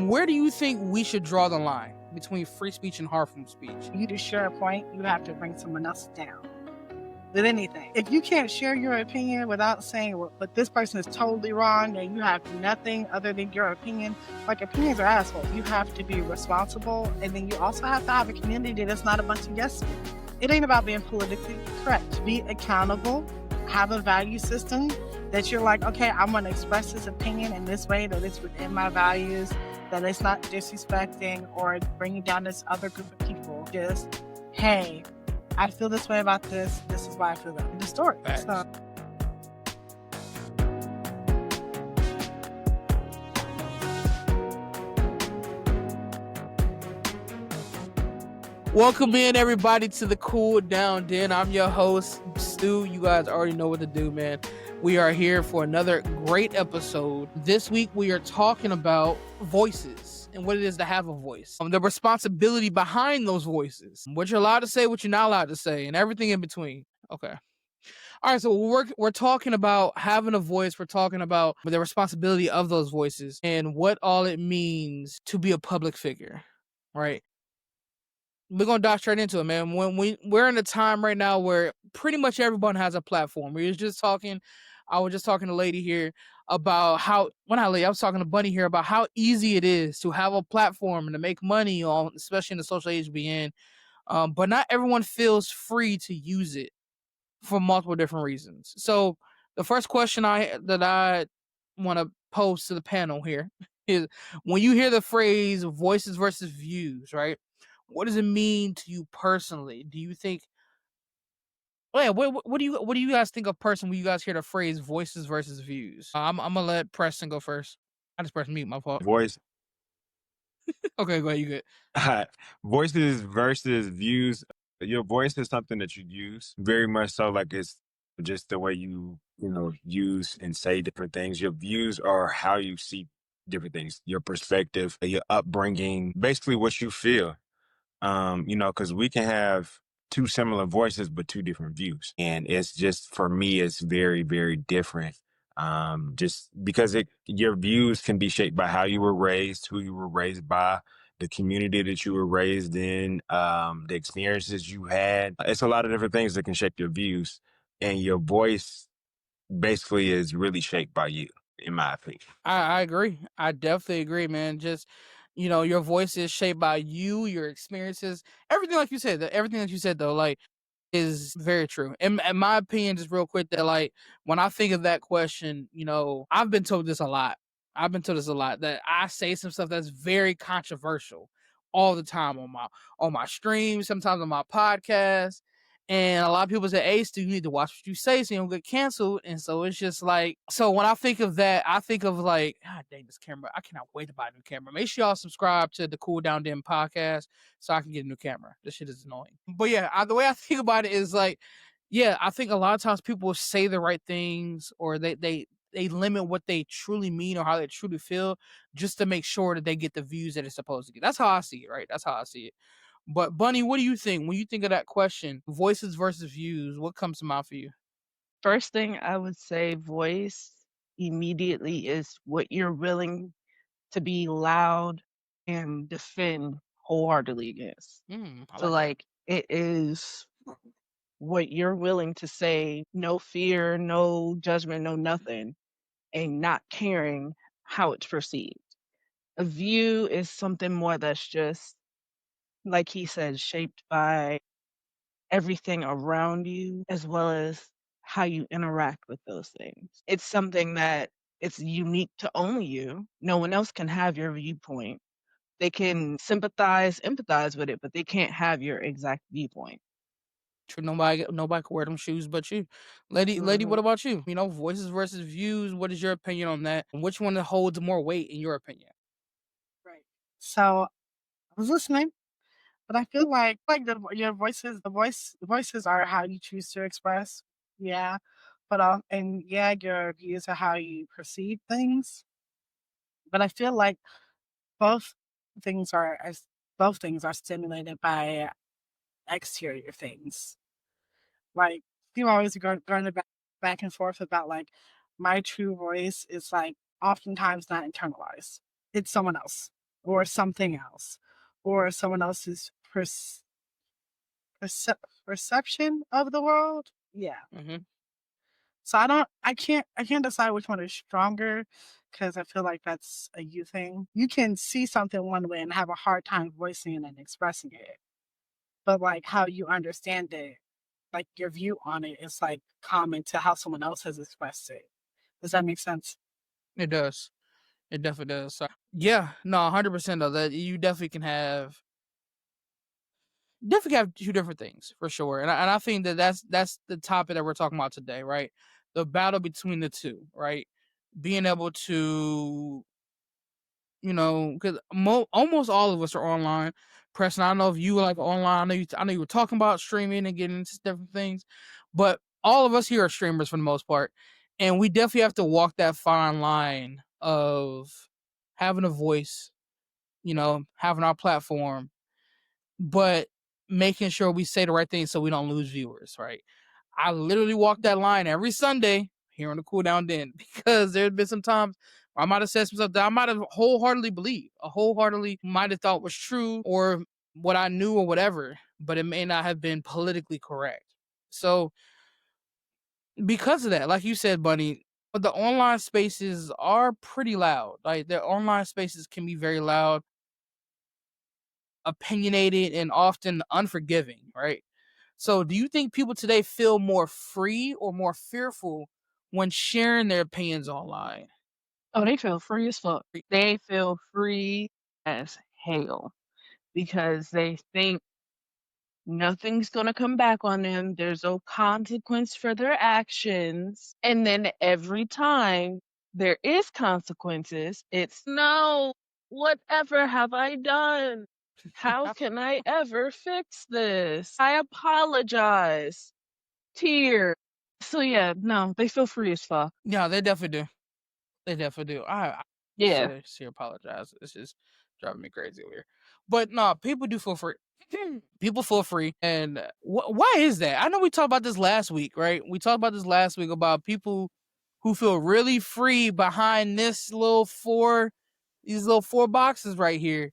Where do you think we should draw the line between free speech and harmful speech? You to share a point, you have to bring someone else down with anything. If you can't share your opinion without saying, well, but this person is totally wrong and you have nothing other than your opinion, like opinions are assholes. You have to be responsible, and then you also have to have a community that's not a bunch of yes men. It ain't about being politically correct. Be accountable, have a value system that you're like, okay, I'm going to express this opinion in this way that it's within my values, that it's not disrespecting or bringing down this other group of people. Just, hey, I feel this way about this. This is why I feel that. The story. So. Welcome in, everybody, to the Cool Down Den. I'm your host, Stu. You guys already know what to do, man. We are here for another great episode. This week, we are talking about voices and what it is to have a voice. The responsibility behind those voices. What you're allowed to say, what you're not allowed to say, and everything in between. Okay. All right, so we're talking about having a voice. We're talking about the responsibility of those voices and what all it means to be a public figure, right? We're going to dive straight into it, man. We're in a time right now where pretty much everyone has a platform. I was just talking to a lady here about how, well, not lady, I was talking to Bunny here about how easy it is to have a platform and to make money on, especially in the social age we in. But not everyone feels free to use it for multiple different reasons. So the first question that I want to pose to the panel here is, when you hear the phrase voices versus views, right? What does it mean to you personally? Do you think? Oh yeah, what do you guys think of person when you guys hear the phrase voices versus views? I'm gonna let Preston go first. I just pressed mute. My fault. Voice. Okay, go ahead. You good? Voices versus views. Your voice is something that you use very much so, like it's just the way you use and say different things. Your views are how you see different things, your perspective, your upbringing, basically what you feel. Because we can have two similar voices but two different views, and it's just, for me, it's very, very different. Just because your views can be shaped by how you were raised, who you were raised by, the community that you were raised in, the experiences you had. It's a lot of different things that can shape your views, and your voice basically is really shaped by you, in my opinion. I agree. I definitely agree, man. Just, your voice is shaped by you, your experiences, everything like you said. Everything that you said, though, like, is very true. In my opinion, just real quick, that, like, when I think of that question, I've been told this a lot. That I say some stuff that's very controversial all the time on my streams, sometimes on my podcast. And a lot of people say, hey, Stu, you need to watch what you say so you don't get canceled. And so it's just like, so when I think of that, I think of like, God dang, this camera. I cannot wait to buy a new camera. Make sure y'all subscribe to the Cool Down Den podcast so I can get a new camera. This shit is annoying. But yeah, the way I think about it is like, yeah, I think a lot of times people say the right things, or they limit what they truly mean or how they truly feel just to make sure that they get the views that it's supposed to get. That's how I see it, right? That's how I see it. But Bunny, what do you think when you think of that question, voices versus views? What comes to mind for you? First thing I would say, voice immediately is what you're willing to be loud and defend wholeheartedly against. So like it is what you're willing to say, no fear, no judgment, no nothing, and not caring how it's perceived. A view is something more that's just, like he said, shaped by everything around you as well as how you interact with those things. It's something that it's unique to only you. No one else can have your viewpoint. They can sympathize, empathize with it, but they can't have your exact viewpoint. True, nobody can wear them shoes but you. Lady, what about you? Voices versus views. What is your opinion on that? And which one holds more weight in your opinion? Right. So I was listening, but I feel like your voices, the voices are how you choose to express. Yeah. But and yeah, your views are how you perceive things. But I feel like both things are both things are stimulated by exterior things. Like, people always going back and forth about like my true voice is like oftentimes not internalized. It's someone else. or something else, or someone else's perception of the world. Yeah. Mm-hmm. So I can't decide which one is stronger because I feel like that's a you thing. You can see something one way and have a hard time voicing it and expressing it. But like how you understand it, like your view on it is like common to how someone else has expressed it. Does that make sense? It does. It definitely does. So, yeah, no, 100% though. That you definitely have two different things for sure, and I think that's the topic that we're talking about today, right? The battle between the two, right? Being able to, because almost all of us are online. Preston, I don't know if you were like online. I know you were talking about streaming and getting into different things, but all of us here are streamers for the most part, and we definitely have to walk that fine line of having a voice, having our platform, but making sure we say the right thing so we don't lose viewers, right? I literally walk that line every Sunday here on the Cool Down Den because there's been some times where I might have said some stuff that I might have wholeheartedly believed, might have thought was true or what I knew or whatever, but it may not have been politically correct. So because of that, like you said, Bunny, the online spaces are pretty loud. Like the online spaces can be very loud, opinionated, and often unforgiving, right? So do you think people today feel more free or more fearful when sharing their opinions online? Oh, they feel free as fuck. They feel free as hell because they think nothing's gonna come back on them. There's no consequence for their actions. And then every time there is consequences, it's no, whatever have I done? How can I ever fix this? I apologize. Tear. So yeah, no, they feel free as fuck. Yeah, they definitely do. They definitely do. I Yeah. apologize. It's just driving me crazy over here. But no, people do feel free. People feel free, and why is that? I know we talked about this last week, right? We talked about this last week about people who feel really free behind these little four boxes right here.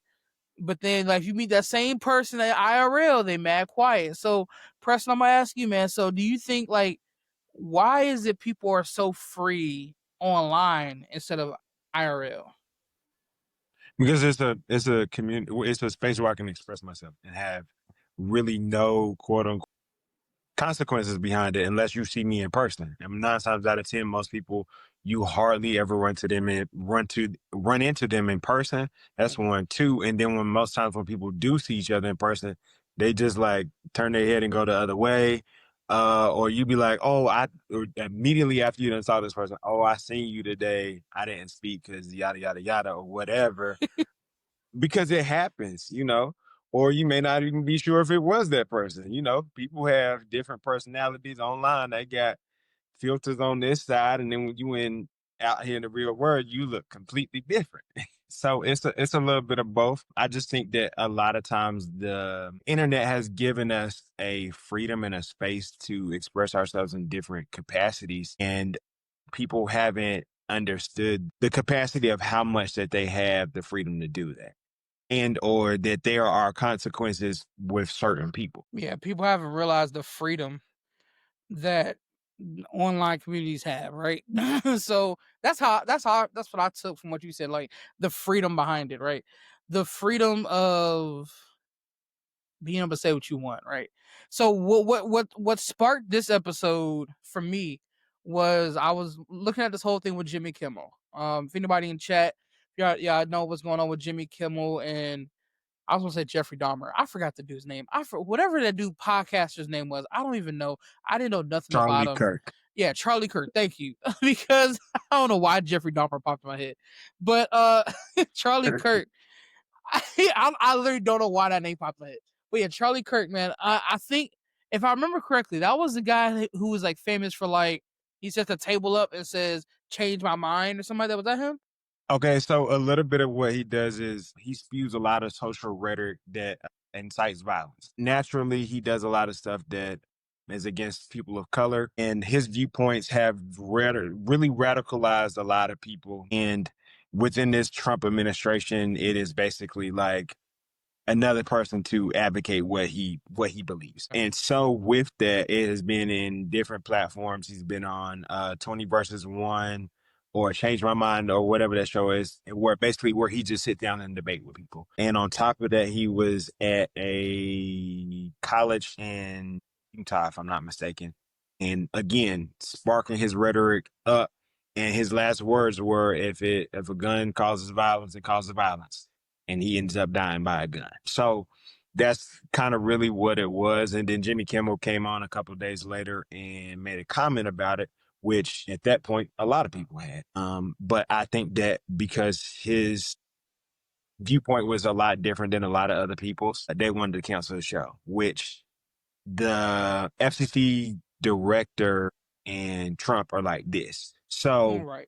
But then, like, you meet that same person at IRL, they mad quiet. So, Preston, I'm gonna ask you, man. So, do you think, like, why is it people are so free online instead of IRL? Because it's a community, it's a space where I can express myself and have really no quote unquote consequences behind it unless you see me in person. And 9 times out of 10, most people you hardly ever run into them in person. That's one. Two, and then when most times when people do see each other in person, they just like turn their head and go the other way. Or you be like, oh, or immediately after you done saw this person, oh, I seen you today. I didn't speak because yada yada yada or whatever. Because it happens, or you may not even be sure if it was that person. People have different personalities online. They got filters on this side, and then when you out here in the real world, you look completely different. So it's a little bit of both. I just think that a lot of times the internet has given us a freedom and a space to express ourselves in different capacities, and people haven't understood the capacity of how much that they have the freedom to do that, and or that there are consequences with certain people. Yeah, people haven't realized the freedom that online communities have, right? So that's what I took from what you said, like the freedom behind it, right? The freedom of being able to say what you want, right? So what sparked this episode for me was I was looking at this whole thing with Jimmy Kimmel. If anybody in chat, yeah, I know what's going on with Jimmy Kimmel and I was gonna say Jeffrey Dahmer. I forgot the dude's name. Whatever that dude podcaster's name was. I don't even know. I didn't know nothing about him. Kirk. Yeah, Charlie Kirk. Thank you. Because I don't know why Jeffrey Dahmer popped in my head, but Charlie Kirk. I literally don't know why that name popped in my head. But yeah, Charlie Kirk, man. I think if I remember correctly, that was the guy who was like famous for like he sets the table up and says "change my mind" or something like that. Was that him? Okay, so a little bit of what he does is he spews a lot of social rhetoric that incites violence. Naturally, he does a lot of stuff that is against people of color, and his viewpoints have really radicalized a lot of people. And within this Trump administration, it is basically like another person to advocate what he believes. And so with that, it has been in different platforms. He's been on 20 versus 1 or Change My Mind or whatever that show is, where he just sit down and debate with people. And on top of that, he was at a college in Utah, if I'm not mistaken. And again, sparking his rhetoric up. And his last words were, if a gun causes violence, it causes violence. And he ends up dying by a gun. So that's kind of really what it was. And then Jimmy Kimmel came on a couple of days later and made a comment about it, which at that point, a lot of people had. But I think that because his viewpoint was a lot different than a lot of other people's, they wanted to cancel the show, which the FCC director and Trump are like this. So, right.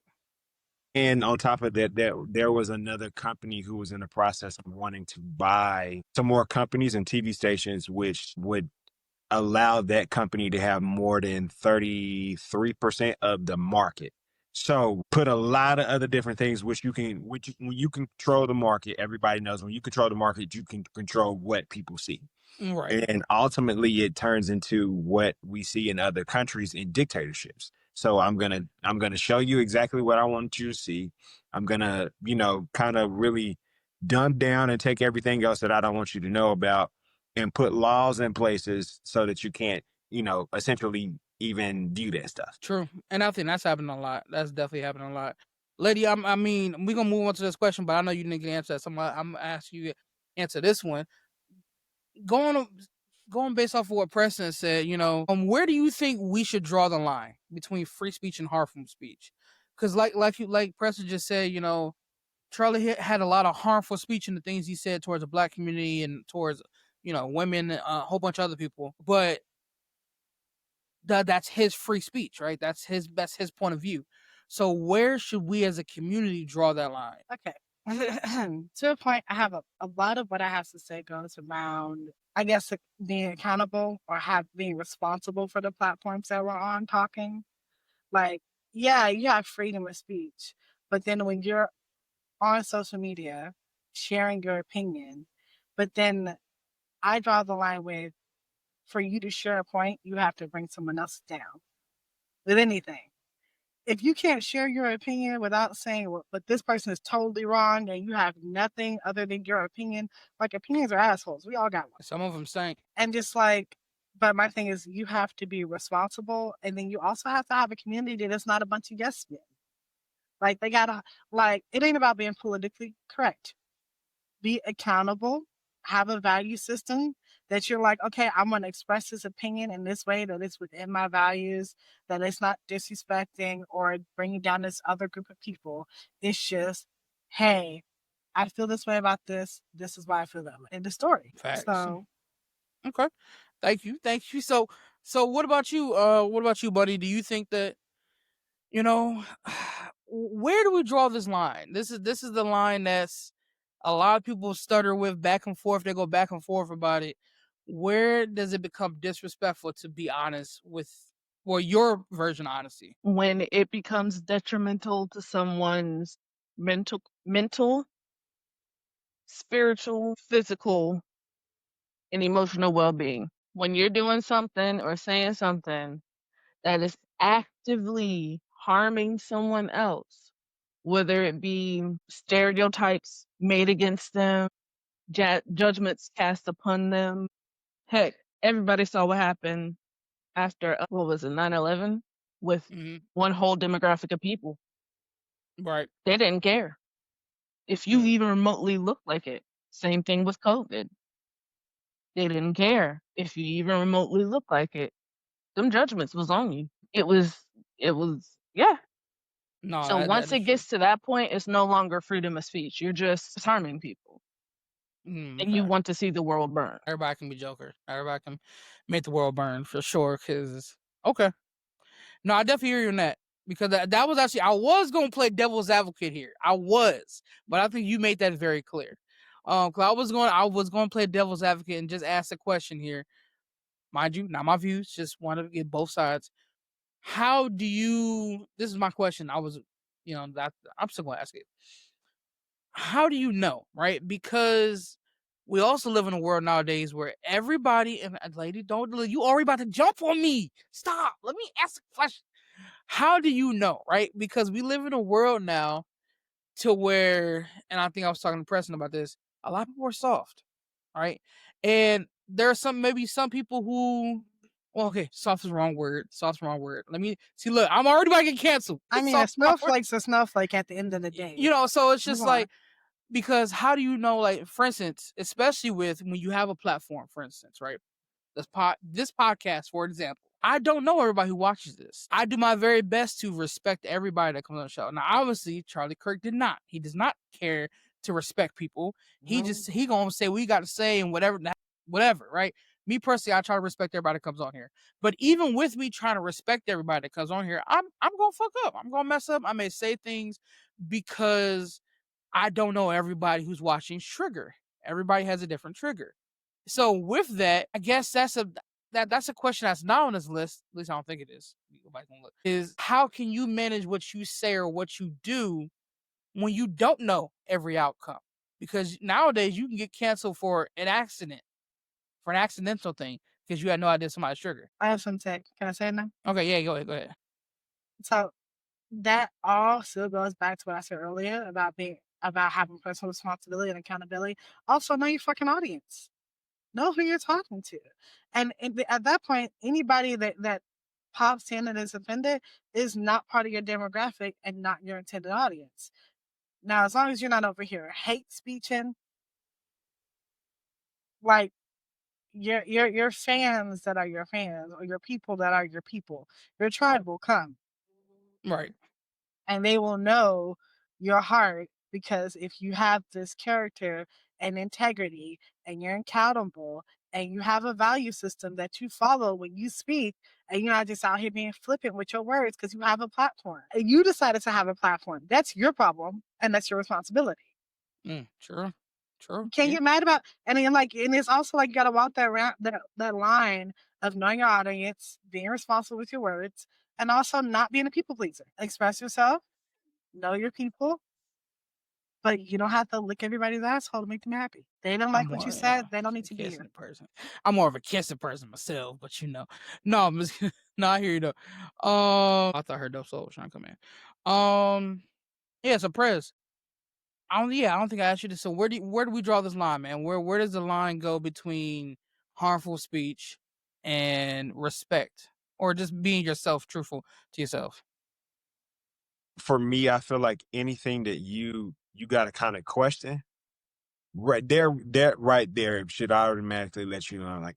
And on top of that, there was another company who was in the process of wanting to buy some more companies and TV stations, which would allow that company to have more than 33% of the market. So put a lot of other different things, when you control the market, everybody knows when you control the market, you can control what people see. Right. And ultimately it turns into what we see in other countries in dictatorships. So I'm going to show you exactly what I want you to see. I'm going to, kind of really dumb down and take everything else that I don't want you to know about and put laws in places so that you can't, essentially even view that stuff. True. And I think that's happening a lot. That's definitely happening a lot. Lady, we're going to move on to this question, but I know you didn't get an answer that. So I'm going to ask you to answer this one. Going based off of what Preston said, where do you think we should draw the line between free speech and harmful speech? Because like Preston just said, Charlie had a lot of harmful speech in the things he said towards the Black community and towards, women, a whole bunch of other people. But that's his free speech, right? That's his point of view. So where should we as a community draw that line? Okay. To a point, I have a lot of what I have to say goes around, I guess, being accountable or being responsible for the platforms that we're on talking. Like, yeah, you have freedom of speech, but then when you're on social media sharing your opinion, but then I draw the line with, for you to share a point, you have to bring someone else down with anything. If you can't share your opinion without saying, well, but this person is totally wrong and you have nothing other than your opinion, like, opinions are assholes. We all got one. Some of them stink. And just like, but my thing is, you have to be responsible. And then you also have to have a community that's not a bunch of yes men. Like, they gotta, like, it ain't about being politically correct. Be accountable, have a value system that you're like, okay, I'm going to express this opinion in this way that it's within my values, that it's not disrespecting or bringing down this other group of people. It's just, hey, I feel this way about this. This is why I feel that way. In the story. Facts. So, okay. Thank you. So what about you? Buddy? Do you think that, where do we draw this line? This is the line that's a lot of people stutter with back and forth. They go back and forth about it. Where does it become disrespectful to be honest with, your version of honesty? When it becomes detrimental to someone's mental, spiritual, physical, and emotional well-being. When you're doing something or saying something that is actively harming someone else, whether it be stereotypes made against them, judgments cast upon them. Heck, everybody saw what happened after, 9/11, with one whole demographic of people. Right. They didn't care if you even remotely looked like it. Same thing with COVID. They didn't care if you even remotely looked like it. Them judgments was on you. It was, yeah. No. So once it gets to that point, it's no longer freedom of speech. You're just harming people. And you want to see the world burn. Everybody can be Joker. Everybody can make the world burn for sure. Okay. No, I definitely hear you on that. Because that was actually, I was going to play devil's advocate here. But I think you made that very clear. Cause I was going to play devil's advocate and just ask a question here. Mind you, not my views, just want to get both sides. This is my question. I'm still going to ask it. how do you know, right? Because we also live in a world nowadays where everybody, and lady, don't, you already about to jump on me. Stop. Let me ask a question. How do you know, right? Because we live in a world now to where, and I think I was talking to Preston about this, a lot of people are soft, right? And there are maybe some people who, well, okay, soft is the wrong word. Soft's the wrong word. Let me see. Look, I'm already about to get canceled. I mean, a snowflake's a snowflake at the end of the day. You know, so it's just like, because how do you know, like, for instance, especially with when you have a platform, for instance, right? This podcast, for example, I don't know everybody who watches this. I do my very best to respect everybody that comes on the show. Now, obviously, Charlie Kirk did not. He does not care to respect people. He gonna say what he got to say and whatever, right? Me personally, I try to respect everybody that comes on here. But even with me trying to respect everybody that comes on here, I'm gonna fuck up. I'm gonna mess up. I may say things because I don't know everybody who's watching trigger. Everybody has a different trigger. So with that, I guess that's a question that's not on this list. At least I don't think it is. Go back and look. Is how can you manage what you say or what you do when you don't know every outcome? Because nowadays you can get canceled for an accident, for an accidental thing, because you had no idea somebody's trigger. I have some tech. Can I say it now? Okay, yeah, go ahead. So that all still goes back to what I said earlier about having personal responsibility and accountability. Also, know your fucking audience. Know who you're talking to. And at that point, anybody that pops in and is offended is not part of your demographic and not your intended audience. Now, as long as you're not over here hate speeching, like your fans that are your fans, or your people that are your people, your tribe will come. Right. And they will know your heart, because if you have this character and integrity and you're accountable and you have a value system that you follow when you speak, and you're not just out here being flippant with your words because you have a platform. And you decided to have a platform. That's your problem and that's your responsibility. True. You can't get mad about, and then and it's also like you gotta walk that line of knowing your audience, being responsible with your words, and also not being a people pleaser. Express yourself, know your people, but you don't have to lick everybody's asshole to make them happy. They don't like what you said. They don't need to be here. Person. I'm more of a kissing person myself, but no, I'm just no, I hear you though. I thought her dope soul was trying to come in. Yeah, so Prez. I don't think I asked you this. So where do we draw this line, man? Where does the line go between harmful speech and respect, or just being yourself, truthful to yourself? For me, I feel like anything that you got to kind of question, right there, that right there should automatically let you know, like,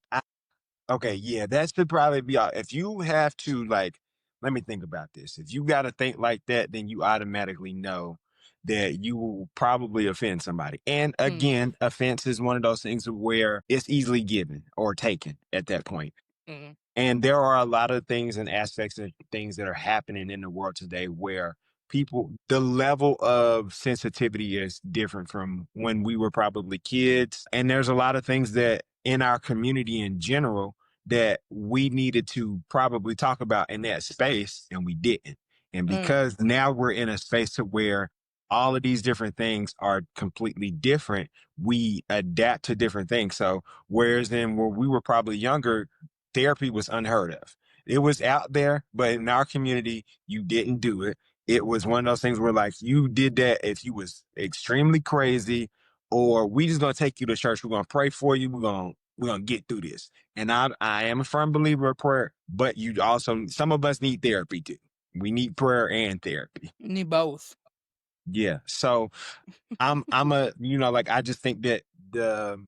okay, yeah, that should probably be all. If you have to, like, let me think about this. If you got to think like that, then you automatically know that you will probably offend somebody. And again, offense is one of those things where it's easily given or taken at that point. And there are a lot of things and aspects of things that are happening in the world today where the level of sensitivity is different from when we were probably kids. And there's a lot of things that in our community in general that we needed to probably talk about in that space, and we didn't. And because now we're in a space to where all of these different things are completely different, we adapt to different things. So whereas then when we were probably younger, therapy was unheard of. It was out there, but in our community, you didn't do it. It was one of those things where, like, you did that if you was extremely crazy, or we just gonna take you to church. We're gonna pray for you. We're gonna get through this. And I am a firm believer of prayer, but you also, some of us need therapy too. We need prayer and therapy. You need both. Yeah. So I'm a, like, I just think that the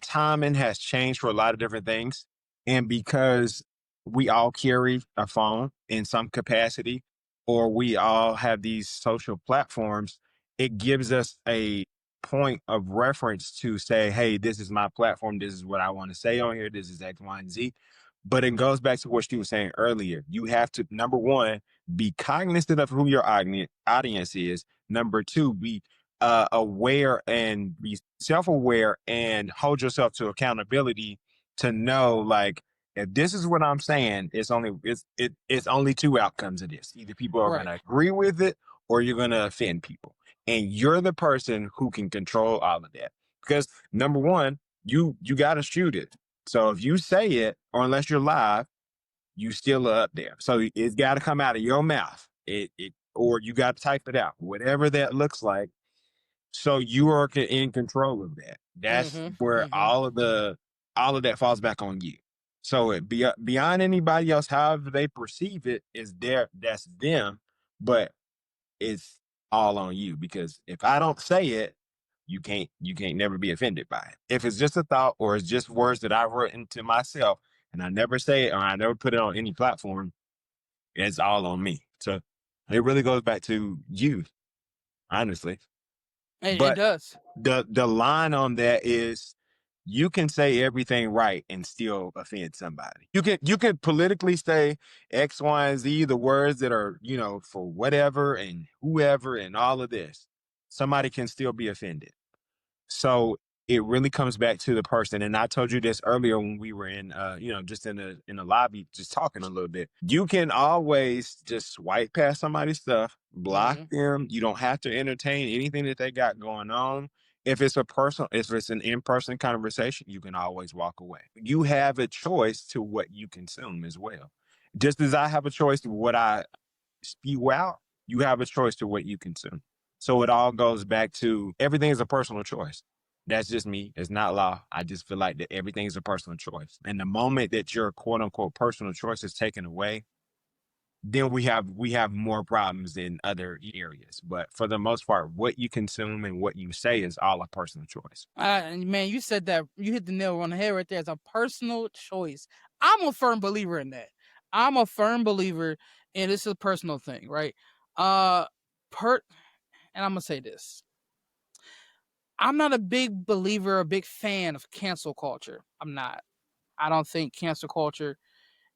timing has changed for a lot of different things. And because we all carry a phone in some capacity, or we all have these social platforms, it gives us a point of reference to say, hey, this is my platform. This is what I want to say on here. This is X, Y, and Z. But it goes back to what you were saying earlier. You have to, number one, be cognizant of who your audience is. Number two, be aware and be self-aware and hold yourself to accountability to know, like, if this is what I'm saying, it's only two outcomes of this. Either people are going to agree with it or you're going to offend people. And you're the person who can control all of that. Because number one, you got to shoot it. So if you say it, or unless you're live, you still are up there. So it's got to come out of your mouth. Or you got to type it out, whatever that looks like. So you are in control of that. That's where all of that falls back on you. So beyond anybody else, however they perceive it, that's them, but it's all on you. Because if I don't say it, you can't never be offended by it. If it's just a thought or it's just words that I've written to myself and I never say it or I never put it on any platform, it's all on me. So it really goes back to you, honestly. It does. The line on that is you can say everything right and still offend somebody. You can politically say X, Y, and Z, the words that are, for whatever and whoever and all of this. Somebody can still be offended. So it really comes back to the person. And I told you this earlier when we were in, just in the lobby, just talking a little bit. You can always just swipe past somebody's stuff, block them. You don't have to entertain anything that they got going on. If it's an in-person conversation, you can always walk away. You have a choice to what you consume as well. Just as I have a choice to what I spew out, you have a choice to what you consume. So it all goes back to everything is a personal choice. That's just me. It's not law. I just feel like that everything is a personal choice. And the moment that your quote unquote personal choice is taken away, then we have more problems in other areas. But for the most part, what you consume and what you say is all a personal choice. Man, you said that, you hit the nail on the head right there. It's a personal choice. I'm a firm believer in that. I'm a firm believer, and it's a personal thing, right? And I'm gonna say this. I'm not a big believer, a big fan of cancel culture. I'm not. I don't think cancel culture,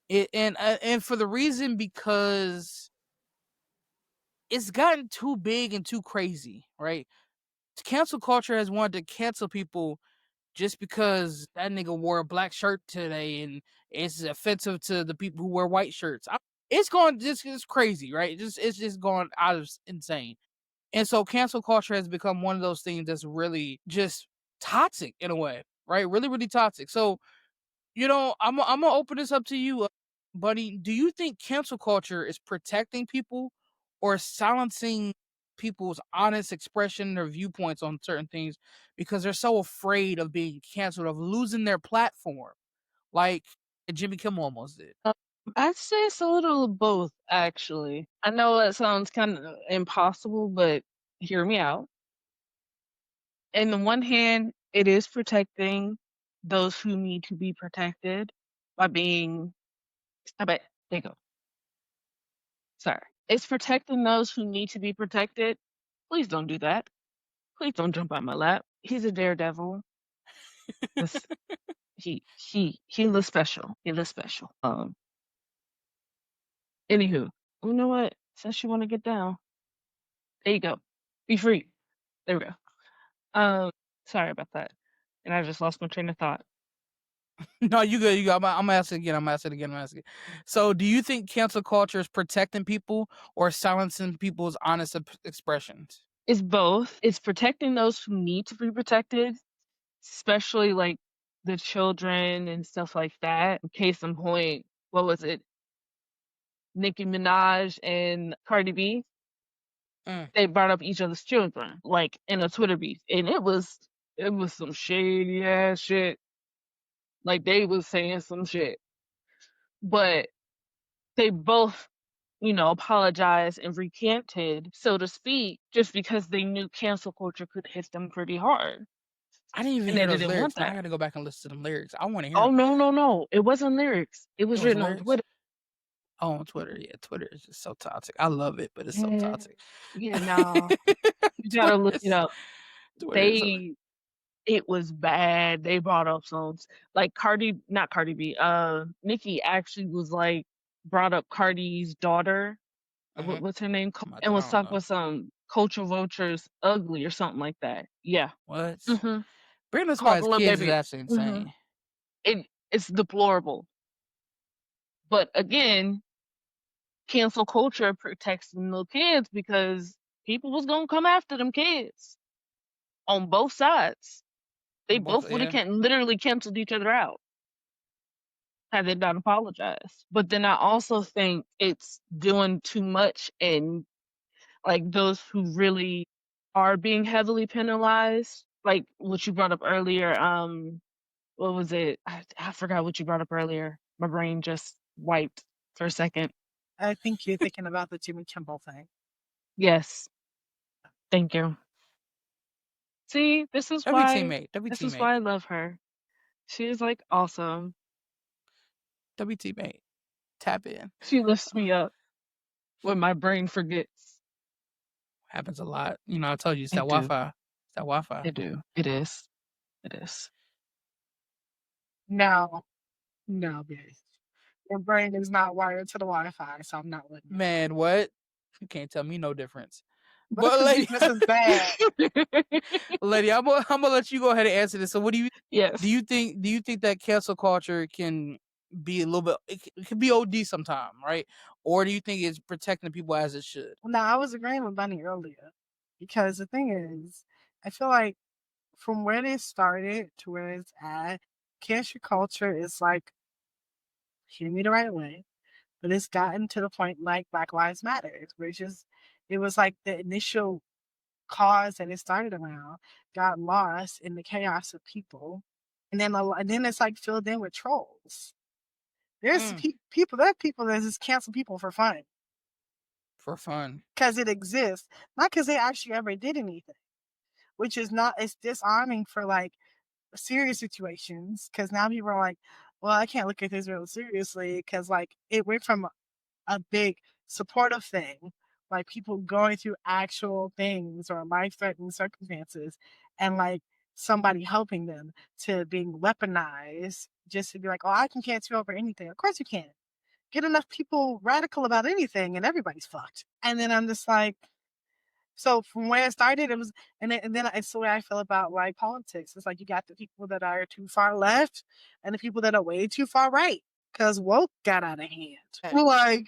and for the reason because it's gotten too big and too crazy, right? Cancel culture has wanted to cancel people just because that nigga wore a black shirt today and it's offensive to the people who wear white shirts. It's crazy, right? It's just gone out of insane. And so cancel culture has become one of those things that's really just toxic in a way, right? Really, really toxic. So, I'm gonna open this up to you, buddy. Do you think cancel culture is protecting people or silencing people's honest expression or viewpoints on certain things because they're so afraid of being canceled, of losing their platform, like Jimmy Kimmel almost did? I'd say it's a little of both, actually. I know that sounds kind of impossible, but hear me out. On the one hand, it is protecting those who need to be protected by being. There you go. Sorry. It's protecting those who need to be protected. Please don't do that. Please don't jump on my lap. He's a daredevil. He looks special. He looks special. Anywho, you know what? Since you want to get down, there you go. Be free. There we go. Sorry about that. And I just lost my train of thought. No, you good. You got. I'm asking again. I'm asking again. So, do you think cancel culture is protecting people or silencing people's honest expressions? It's both. It's protecting those who need to be protected, especially like the children and stuff like that. Case in point, what was it? Nicki Minaj and Cardi B. They brought up each other's children, like in a Twitter beef, and it was some shady ass shit. Like they was saying some shit, but they both, apologized and recanted, so to speak, just because they knew cancel culture could hit them pretty hard. I didn't even hear those lyrics. I gotta go back and listen to them lyrics. I want to hear. Oh no! It wasn't lyrics. It was written on Twitter. Oh, on Twitter, yeah. Twitter is just so toxic. I love it, but it's so toxic. Yeah, no. You gotta look it up. It was bad. They brought up songs like not Cardi B. Nicki actually was like brought up Cardi's daughter. What's her name? And was talking with some Culture Vultures ugly or something like that. Yeah. What? Bring this guy's kids is actually insane. It's deplorable. But again, cancel culture protects the little kids because people was gonna come after them kids on both sides. They both would have literally canceled each other out had they not apologized. But then I also think it's doing too much, and like those who really are being heavily penalized, like what you brought up earlier. What was it? I forgot what you brought up earlier. My brain just wiped for a second. I think you're thinking about the Jimmy Kimmel thing. Yes. Thank you. See, this is why I love her. She is like awesome. W teammate. Tap in. She lifts me up when my brain forgets. Happens a lot. You know, I told you it's that Wi-Fi. It's that Wi-Fi. It is. It is. No, bitch. Your brain is not wired to the Wi-Fi, so I'm not with you. Man, what? You can't tell me no difference. But lady, this is bad. Lady, I'm gonna let you go ahead and answer this. So, what do you? Yes. Do you think that cancel culture can be a little bit? It can be OD sometime, right? Or do you think it's protecting people as it should? No, I was agreeing with Bunny earlier because the thing is, I feel like from where they started to where it's at, cancel culture is like, hear me the right way, but it's gotten to the point like Black Lives Matter, which is, it was like the initial cause that it started around got lost in the chaos of people, and then it's like filled in with trolls. There's people that just cancel people for fun. For fun. Because it exists, not because they actually ever did anything. Which is not, it's disarming for like serious situations. Because now people are like, well, I can't look at this real seriously because like it went from a big supportive thing, like people going through actual things or life-threatening circumstances, and like somebody helping them, to being weaponized just to be like, oh, I can cancel you over anything. Of course you can. Get enough people radical about anything and everybody's fucked. And then I'm just like, so from where it started, it was, and then it's the way I feel about like politics. It's like you got the people that are too far left and the people that are way too far right, because woke got out of hand. Like,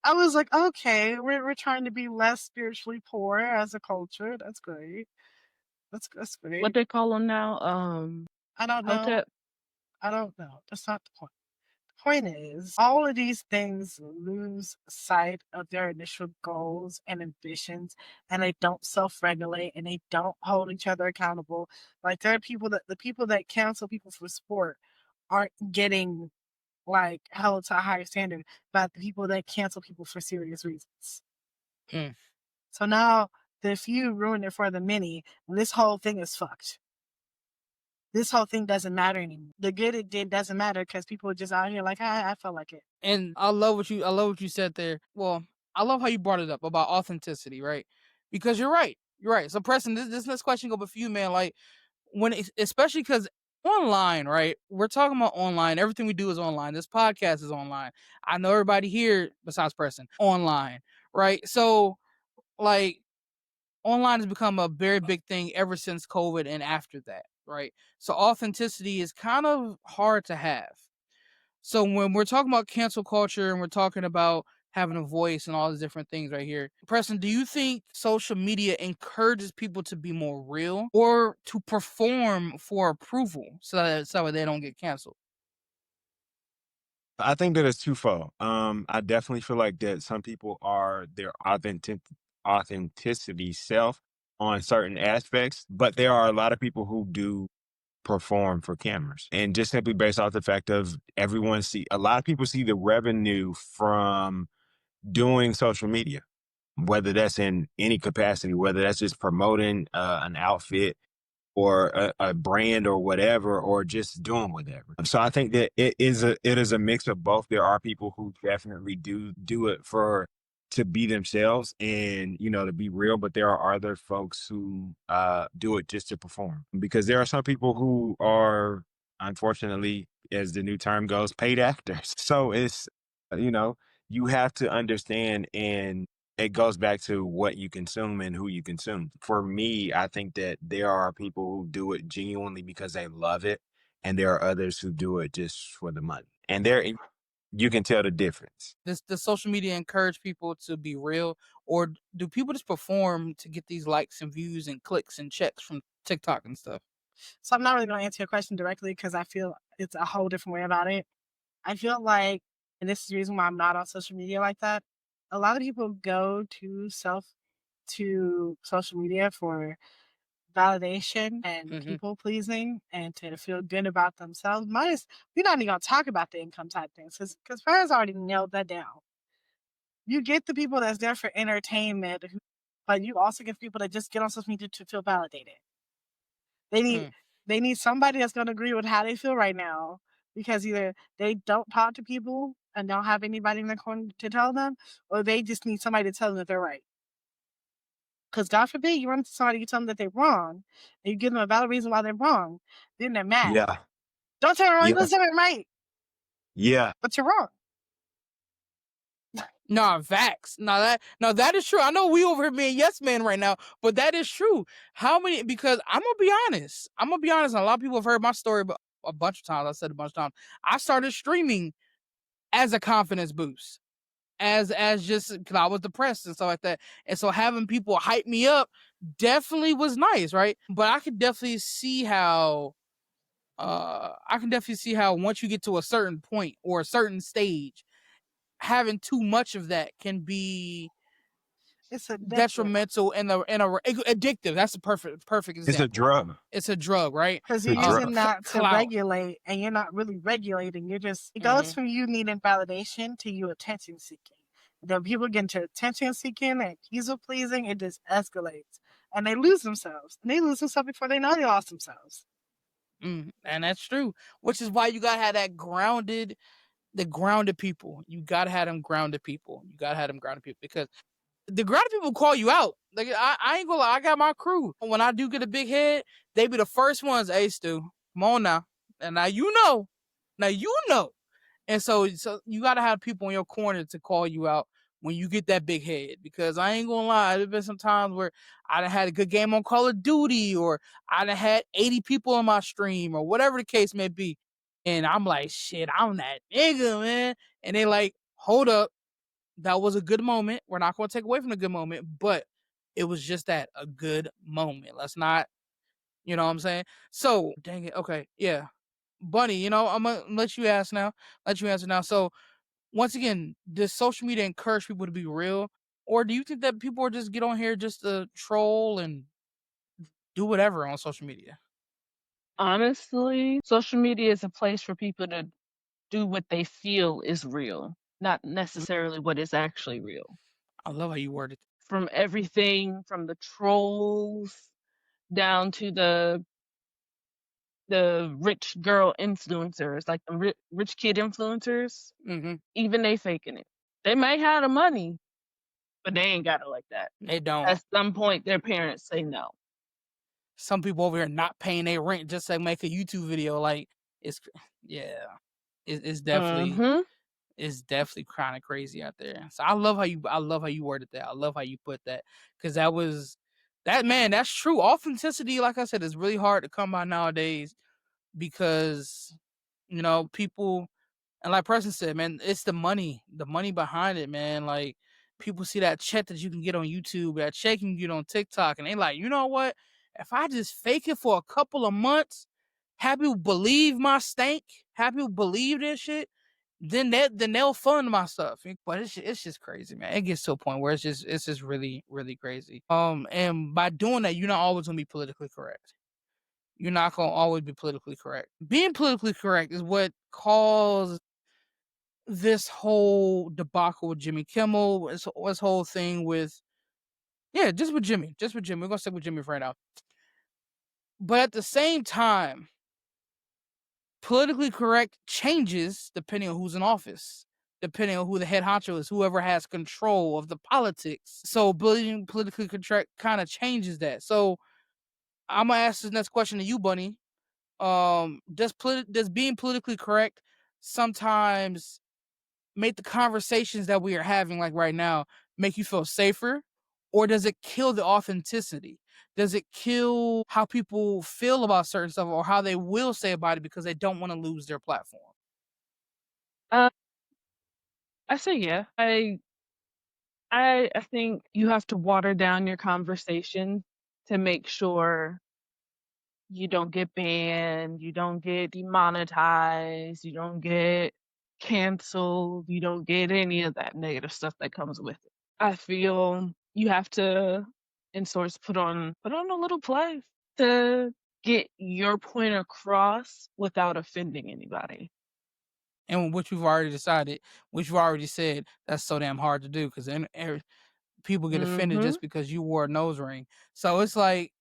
I was like, okay, we're trying to be less spiritually poor as a culture. That's great. That's great. What they call them now? I don't know. I don't know. That's not the point. The point is, all of these things lose sight of their initial goals and ambitions, and they don't self-regulate, and they don't hold each other accountable. Like, there are the people that cancel people for sport aren't getting like held to a higher standard, but the people that cancel people for serious reasons. So now the few ruin it for the many, and this whole thing is fucked. This whole thing doesn't matter anymore. The good it did doesn't matter because people are just out here like, I felt like it. And I love what you said there. Well, I love how you brought it up about authenticity, right? Because you're right. You're right. So, Preston, this next question go for you, man. Like, especially because online, right? We're talking about online. Everything we do is online. This podcast is online. I know everybody here, besides Preston, online, right? So, like, online has become a very big thing ever since COVID and after that, right? So authenticity is kind of hard to have. So when we're talking about cancel culture and we're talking about having a voice and all these different things right here, Preston, do you think social media encourages people to be more real or to perform for approval so that they don't get canceled? I think that it's twofold. I definitely feel like that some people are their authenticity self on certain aspects, but there are a lot of people who do perform for cameras, and just simply based off the fact of a lot of people see the revenue from doing social media, whether that's in any capacity, whether that's just promoting an outfit or a brand or whatever, or just doing whatever. So I think that it is a mix of both. There are people who definitely do it to be themselves and, to be real, but there are other folks who do it just to perform, because there are some people who are, unfortunately, as the new term goes, paid actors. So it's, you have to understand, and it goes back to what you consume and who you consume. For me, I think that there are people who do it genuinely because they love it, and there are others who do it just for the money. And you can tell the difference. Does social media encourage people to be real, or do people just perform to get these likes and views and clicks and checks from TikTok and stuff? So I'm not really going to answer your question directly because I feel it's a whole different way about it. I feel like, and this is the reason why I'm not on social media like that, a lot of people go to social media for validation and people pleasing and to feel good about themselves. We're not even gonna talk about the income type things because parents already nailed that down. You get the people that's there for entertainment, but you also get people that just get on social media to feel validated. They need somebody that's gonna agree with how they feel right now because either they don't talk to people and don't have anybody in their corner to tell them, or they just need somebody to tell them that they're right. Because God forbid you run into somebody, you tell them that they're wrong, and you give them a valid reason why they're wrong, then they're mad. Yeah. Don't tell me wrong, Yeah. you're gonna tell me right. Yeah. But you're wrong. No, facts. No, that is true. I know we over here being yes men right now, but that is true. Because I'm gonna be honest. And a lot of people have heard my story a bunch of times. I said a bunch of times. I started streaming as a confidence boost. As just because I was depressed and stuff like that. And so having people hype me up definitely was nice, right? But I could definitely see how once you get to a certain point or a certain stage, having too much of that can be detrimental and addictive. That's the perfect example. It's a drug. It's a drug, right? Because you're using that to regulate, and you're not really regulating. You're just it goes from you needing validation to you attention seeking. Then people get into attention seeking and people pleasing, it just escalates, and they lose themselves. And they lose themselves before they know they lost themselves. And that's true, which is why you gotta have the grounded people. You gotta have them grounded people. Because the grounded people call you out. Like I ain't gonna lie, I got my crew. When I do get a big head, they be the first ones. Hey, Stu, come on now. And now you know. And so you gotta have people in your corner to call you out when you get that big head. Because I ain't gonna lie, there's been some times where I done had a good game on Call of Duty, or I done had 80 people on my stream, or whatever the case may be. And I'm like, shit, I'm that nigga, man. And they like, hold up. That was a good moment. We're not going to take away from the good moment, but it was just a good moment. Let's not, you know what I'm saying? So, dang it. Okay. Yeah. Bunny, I'm going to let you answer now. So, once again, does social media encourage people to be real? Or do you think that people are just get on here just to troll and do whatever on social media? Honestly, social media is a place for people to do what they feel is real, not necessarily what is actually real. I love how you worded it. From everything from the trolls down to the rich girl influencers, like the rich kid influencers, even they faking it. They might have the money, but they ain't got it like that. They don't. At some point, their parents say no. Some people over here not paying their rent just to make a YouTube video. Like it's definitely it's definitely kind of crazy out there. So I love how you worded that. I love how you put that, because that's true. Authenticity, like I said, is really hard to come by nowadays, because people, and like Preston said, man, it's the money behind it, man. Like people see that check that you can get on YouTube, that check you can get on TikTok, and they like, you know what? If I just fake it for a couple of months, have people believe my stank, have people believe this shit, then they'll fund my stuff. But it's just crazy, man. It gets to a point where it's just really, really crazy. And by doing that, you're not always gonna be politically correct. You're not gonna always be politically correct. Being politically correct is what caused this whole debacle with Jimmy Kimmel. This whole thing with just with Jimmy. We're gonna stick with Jimmy for right now. But at the same time, politically correct changes depending on who's in office, depending on who the head honcho is, whoever has control of the politics. So being politically correct kind of changes that. So I'm gonna ask this next question to you, Bunny. Does being politically correct sometimes make the conversations that we are having, like right now, make you feel safer? Or does it kill the authenticity? Does it kill how people feel about certain stuff, or how they will say about it because they don't want to lose their platform? I say yeah. I think you have to water down your conversation to make sure you don't get banned, you don't get demonetized, you don't get canceled, you don't get any of that negative stuff that comes with it. I feel you have to, in sorts, put on a little play to get your point across without offending anybody. And which we've already decided, which you already said, that's so damn hard to do because then people get offended Mm-hmm. just because you wore a nose ring. So it's like,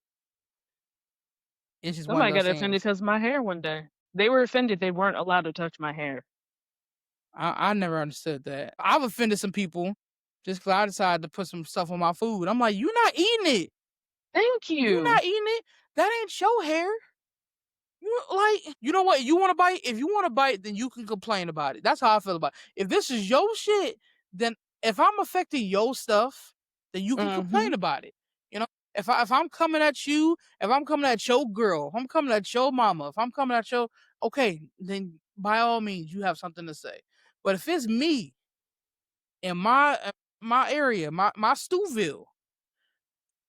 it's just one of Somebody those got offended things. because of my hair one day. They were offended they weren't allowed to touch my hair. I never understood that. I've offended some people just because I decided to put some stuff on my food. I'm like, you're not eating it. Thank You're you. not eating it. That ain't your hair. You like, you know what? You want to bite? If you want to bite, then you can complain about it. That's how I feel about it. If this is your shit, then if I'm affecting your stuff, then you can complain about it. You know, if I'm coming at you, if I'm coming at your girl, if I'm coming at your mama, if I'm coming at your, okay, then by all means you have something to say. But if it's me in my area, my Stewville,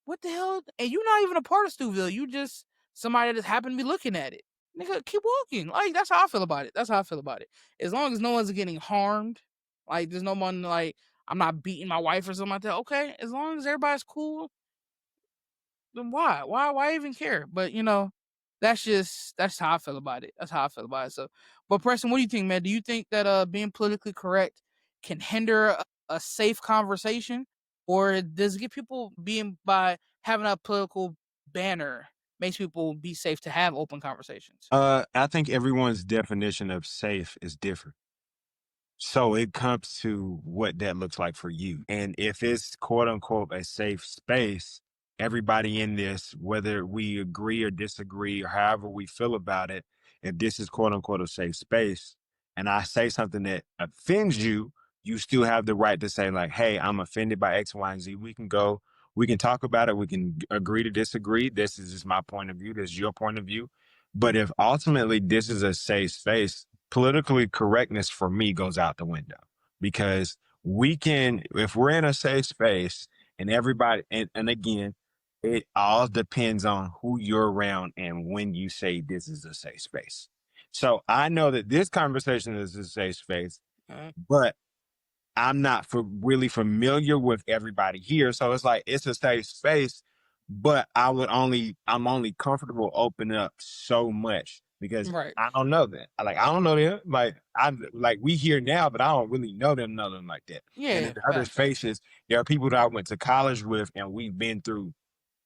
what the hell? And you're not even a part of Stewville. You just somebody that just happened to be looking at it. Nigga, keep walking. Like, that's how I feel about it. That's how I feel about it. As long as no one's getting harmed, like there's no one like I'm not beating my wife or something like that. Okay, as long as everybody's cool, then why even care? But you know, that's how I feel about it. That's how I feel about it. So, but Preston, what do you think, man? Do you think that being politically correct can hinder a safe conversation, or does it get people being by having a political banner makes people be safe to have open conversations? I think everyone's definition of safe is different. So it comes to what that looks like for you. And if it's quote unquote a safe space, everybody in this, whether we agree or disagree or however we feel about it, if this is quote unquote a safe space and I say something that offends you, you still have the right to say, like, hey, I'm offended by X, Y, and Z. We can go, we can talk about it. We can agree to disagree. This is just my point of view. This is your point of view. But if ultimately this is a safe space, politically correctness for me goes out the window because we can, if we're in a safe space and everybody, and again, it all depends on who you're around and when you say this is a safe space. So I know that this conversation is a safe space, but I'm not really familiar with everybody here. So it's like, it's a safe space, but I'm only comfortable opening up so much because Right. I don't know them. I don't know them. Like we here now, but I don't really know them like that. Yeah. And in other spaces, there are people that I went to college with and we've been through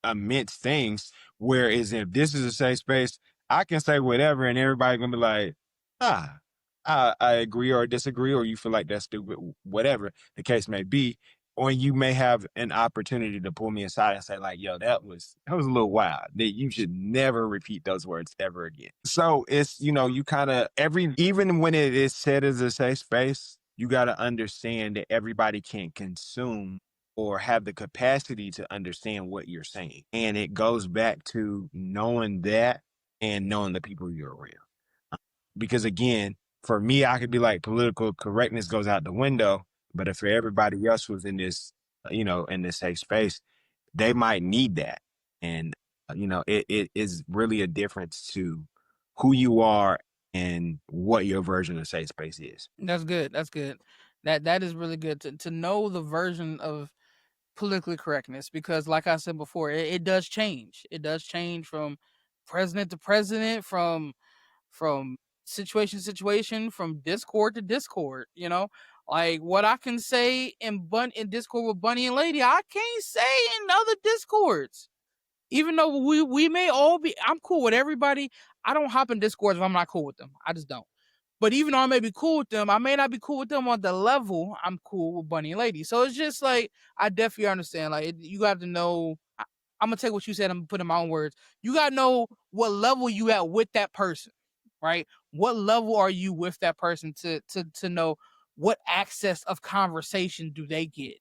immense things. Whereas if this is a safe space, I can say whatever and everybody gonna be like, ah, I agree or disagree, or you feel like that's stupid, whatever the case may be. Or you may have an opportunity to pull me aside and say, like, yo, that was a little wild. That you should never repeat those words ever again. So it's, you kind of even when it is said as a safe space, you got to understand that everybody can't consume or have the capacity to understand what you're saying. And it goes back to knowing that and knowing the people you're around. Because again, for me, I could be like, political correctness goes out the window. But if for everybody else who's in this, in this safe space, they might need that. And, it is really a difference to who you are and what your version of safe space is. That's good. That's good. That is really good to know the version of politically correctness because like I said before, it does change. It does change from president to president, from situation to situation, from Discord to Discord, like what I can say in Discord with Bunny and Lady, I can't say in other Discords. Even though we may all be, I'm cool with everybody. I don't hop in Discords if I'm not cool with them. I just don't. But even though I may be cool with them, I may not be cool with them on the level I'm cool with Bunny and Lady. So it's just like, I definitely understand. Like, you got to know, I'm going to take what you said, I'm going to put in my own words. You got to know what level you at with that person, right? What level are you with that person to know what access of conversation do they get,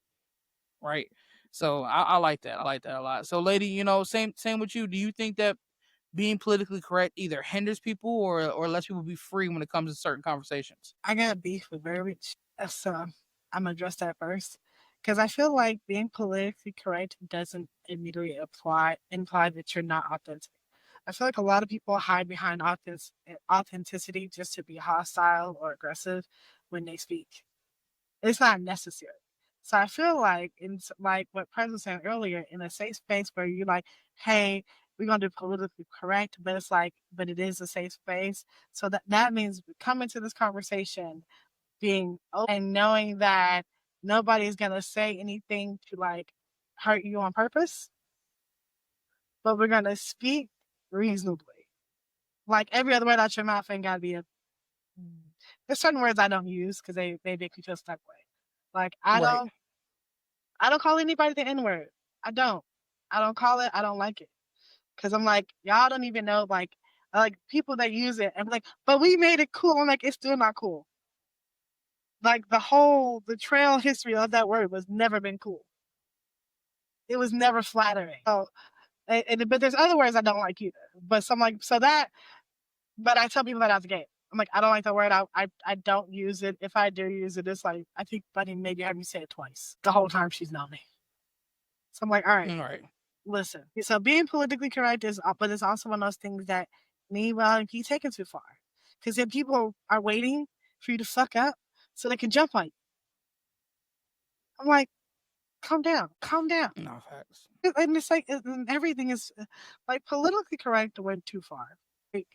right? So I like that. I like that a lot. So, Lady, same with you. Do you think that being politically correct either hinders people or lets people be free when it comes to certain conversations? I got beef with verbiage. I'm gonna address that first because I feel like being politically correct doesn't immediately imply that you're not authentic. I feel like a lot of people hide behind authenticity just to be hostile or aggressive when they speak. It's not necessary. So I feel like, like what Prez was saying earlier, in a safe space where you're like, hey, we're gonna do politically correct, but it's like, but it is a safe space. So that means coming to this conversation being open and knowing that nobody's gonna say anything to like hurt you on purpose, but we're gonna speak reasonably. Like every other word out your mouth ain't gotta be a. There's certain words I don't use because they make me feel stuck way. Like I don't call anybody the N word. I don't call it. I don't like it because I'm like, y'all don't even know like people that use it and be like, but we made it cool. I'm like, it's still not cool. Like the trail history of that word was never been cool. It was never flattering. So, but there's other words I don't like either. But so I'm like, but I tell people that out the gate. I'm like, I don't like the word. I don't use it. If I do use it, it's like, I think Buddy maybe had me say it twice the whole time she's known me. So I'm like, all right. Listen. So being politically correct but it's also one of those things that meanwhile be taken too far. Because then people are waiting for you to fuck up so they can jump on you. I'm like, calm down. No facts. And it's like everything is like politically correct went too far. Like,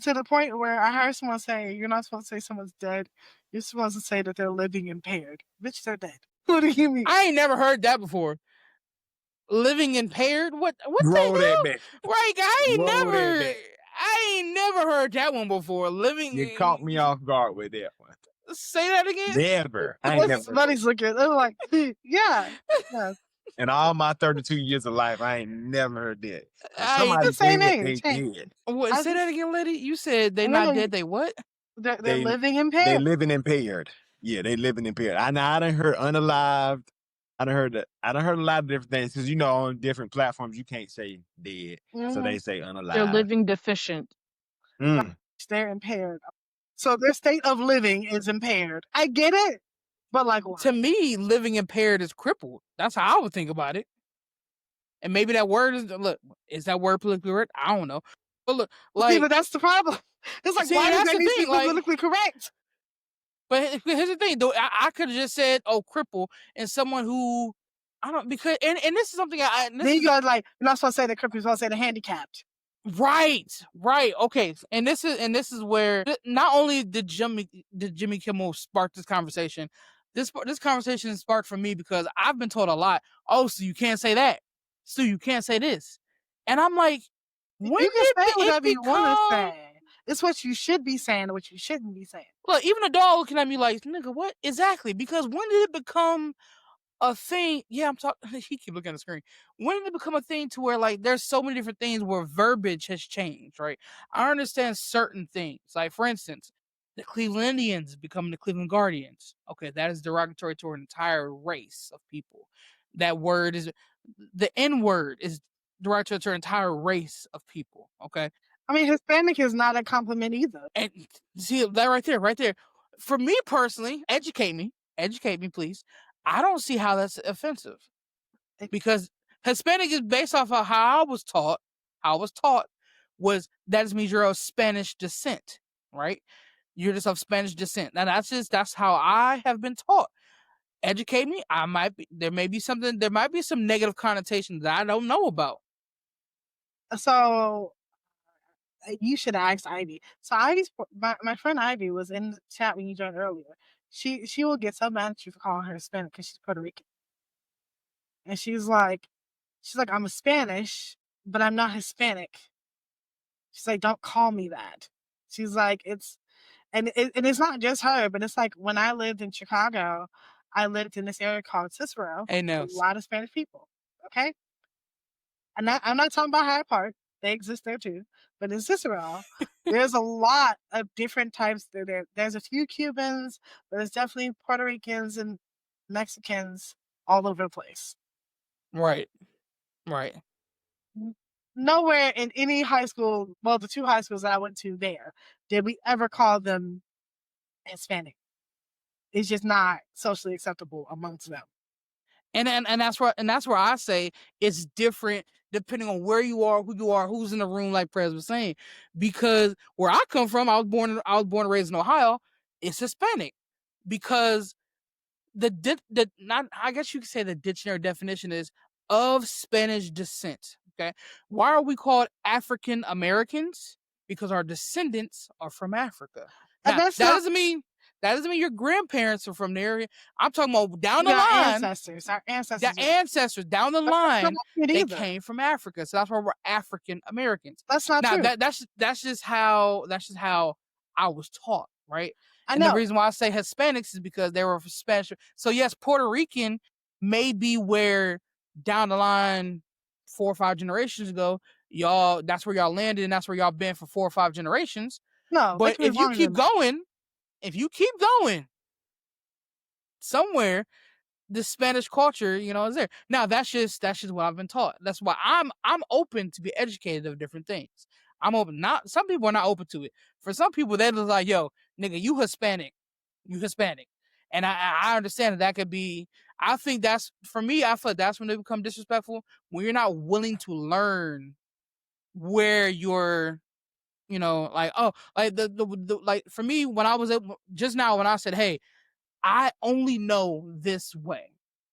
to the point where I heard someone say, you're not supposed to say someone's dead. You're supposed to say that they're living impaired. Bitch, they're dead. What do you mean? I ain't never heard that before. Living impaired? What Roll the that hell? back. Right, I ain't Roll that back. never heard that one before. Living. You caught me off guard with that one. Say that again. Never. I ain't never. Buddy's looking. I'm like, yeah. In all my 32 years of life, I ain't never heard that. Somebody say they did. What? Say that again, lady. You said they not dead. They what? They're living impaired. They living impaired. Yeah, they living impaired. I done heard unalived. I done heard a lot of different things because on different platforms you can't say dead, so they say unalive. They're living deficient. They're impaired. So their state of living is impaired. I get it, but like what? To me, living impaired is crippled. That's how I would think about it. And maybe that word is that word politically correct? I don't know. But look, like, but that's the problem. It's like, why does that need to be politically correct? But here's the thing, though. I could have just said, "Oh, cripple," and someone who I don't because and this is something then you got like you're not supposed to say the cripple, you're supposed to say the handicapped. Right. Okay. And this is where not only did Jimmy Kimmel spark this conversation, this conversation is sparked for me because I've been told a lot. Oh, so you can't say that. So you can't say this, and I'm like, when you can say whatever you want to say. It's what you should be saying, what you shouldn't be saying. Look, even a dog looking at me like, nigga, what? Exactly. Because when did it become a thing? Yeah, I'm talking. He keep looking at the screen. When did it become a thing to where like there's so many different things where verbiage has changed, right? I understand certain things. Like, for instance, the Cleveland Indians becoming the Cleveland Guardians. Okay, that is derogatory to an entire race of people. That word is the N word is derogatory to an entire race of people. Okay. I mean, Hispanic is not a compliment either. And see that right there. For me personally, educate me, please. I don't see how that's offensive because Hispanic is based off of how I was taught. Was that means you're of Spanish descent, right? You're just of Spanish descent. Now that's how I have been taught. Educate me. There might be some negative connotation that I don't know about. So you should have asked Ivy. So my friend Ivy was in the chat when you joined earlier. She will get so mad at you for calling her Hispanic because she's Puerto Rican. And she's like, I'm Spanish, but I'm not Hispanic. She's like, don't call me that. She's like, it's not just her, but it's like when I lived in Chicago, I lived in this area called Cicero. A lot of Spanish people. Okay. And I'm not talking about Hyde Park. They exist there too. But in Cicero, there's a lot of different types. There's a few Cubans, but there's definitely Puerto Ricans and Mexicans all over the place. Right. Nowhere in any high school, well, the two high schools that I went to there, did we ever call them Hispanic. It's just not socially acceptable amongst them. And that's where I say it's different depending on where you are, who you are, who's in the room, like Prez was saying. Because where I come from, I was born and raised in Ohio, it's Hispanic. Because I guess you could say the dictionary definition is of Spanish descent. Okay. Why are we called African Americans? Because our descendants are from Africa. Now, that doesn't mean your grandparents are from there. I'm talking about down the line. Our ancestors. The ancestors down the line, they came from Africa. So that's why we're African Americans. That's not true. That's just how I was taught, right? I know. And the reason why I say Hispanics is because they were Spanish. So yes, Puerto Rican may be where down the line 4 or 5 generations ago, y'all, that's where y'all landed and that's where y'all been for 4 or 5 generations. No, but if you keep going, somewhere the Spanish culture, is there. Now that's just what I've been taught. That's why I'm open to be educated of different things. I'm open. Not some people are not open to it. For some people, they're just like, yo, nigga, you Hispanic. And I understand that could be, I think that's, for me, I feel like that's when they become disrespectful, when you're not willing to learn where you're, like, oh, like like for me, when I was just now, when I said, hey, I only know this way.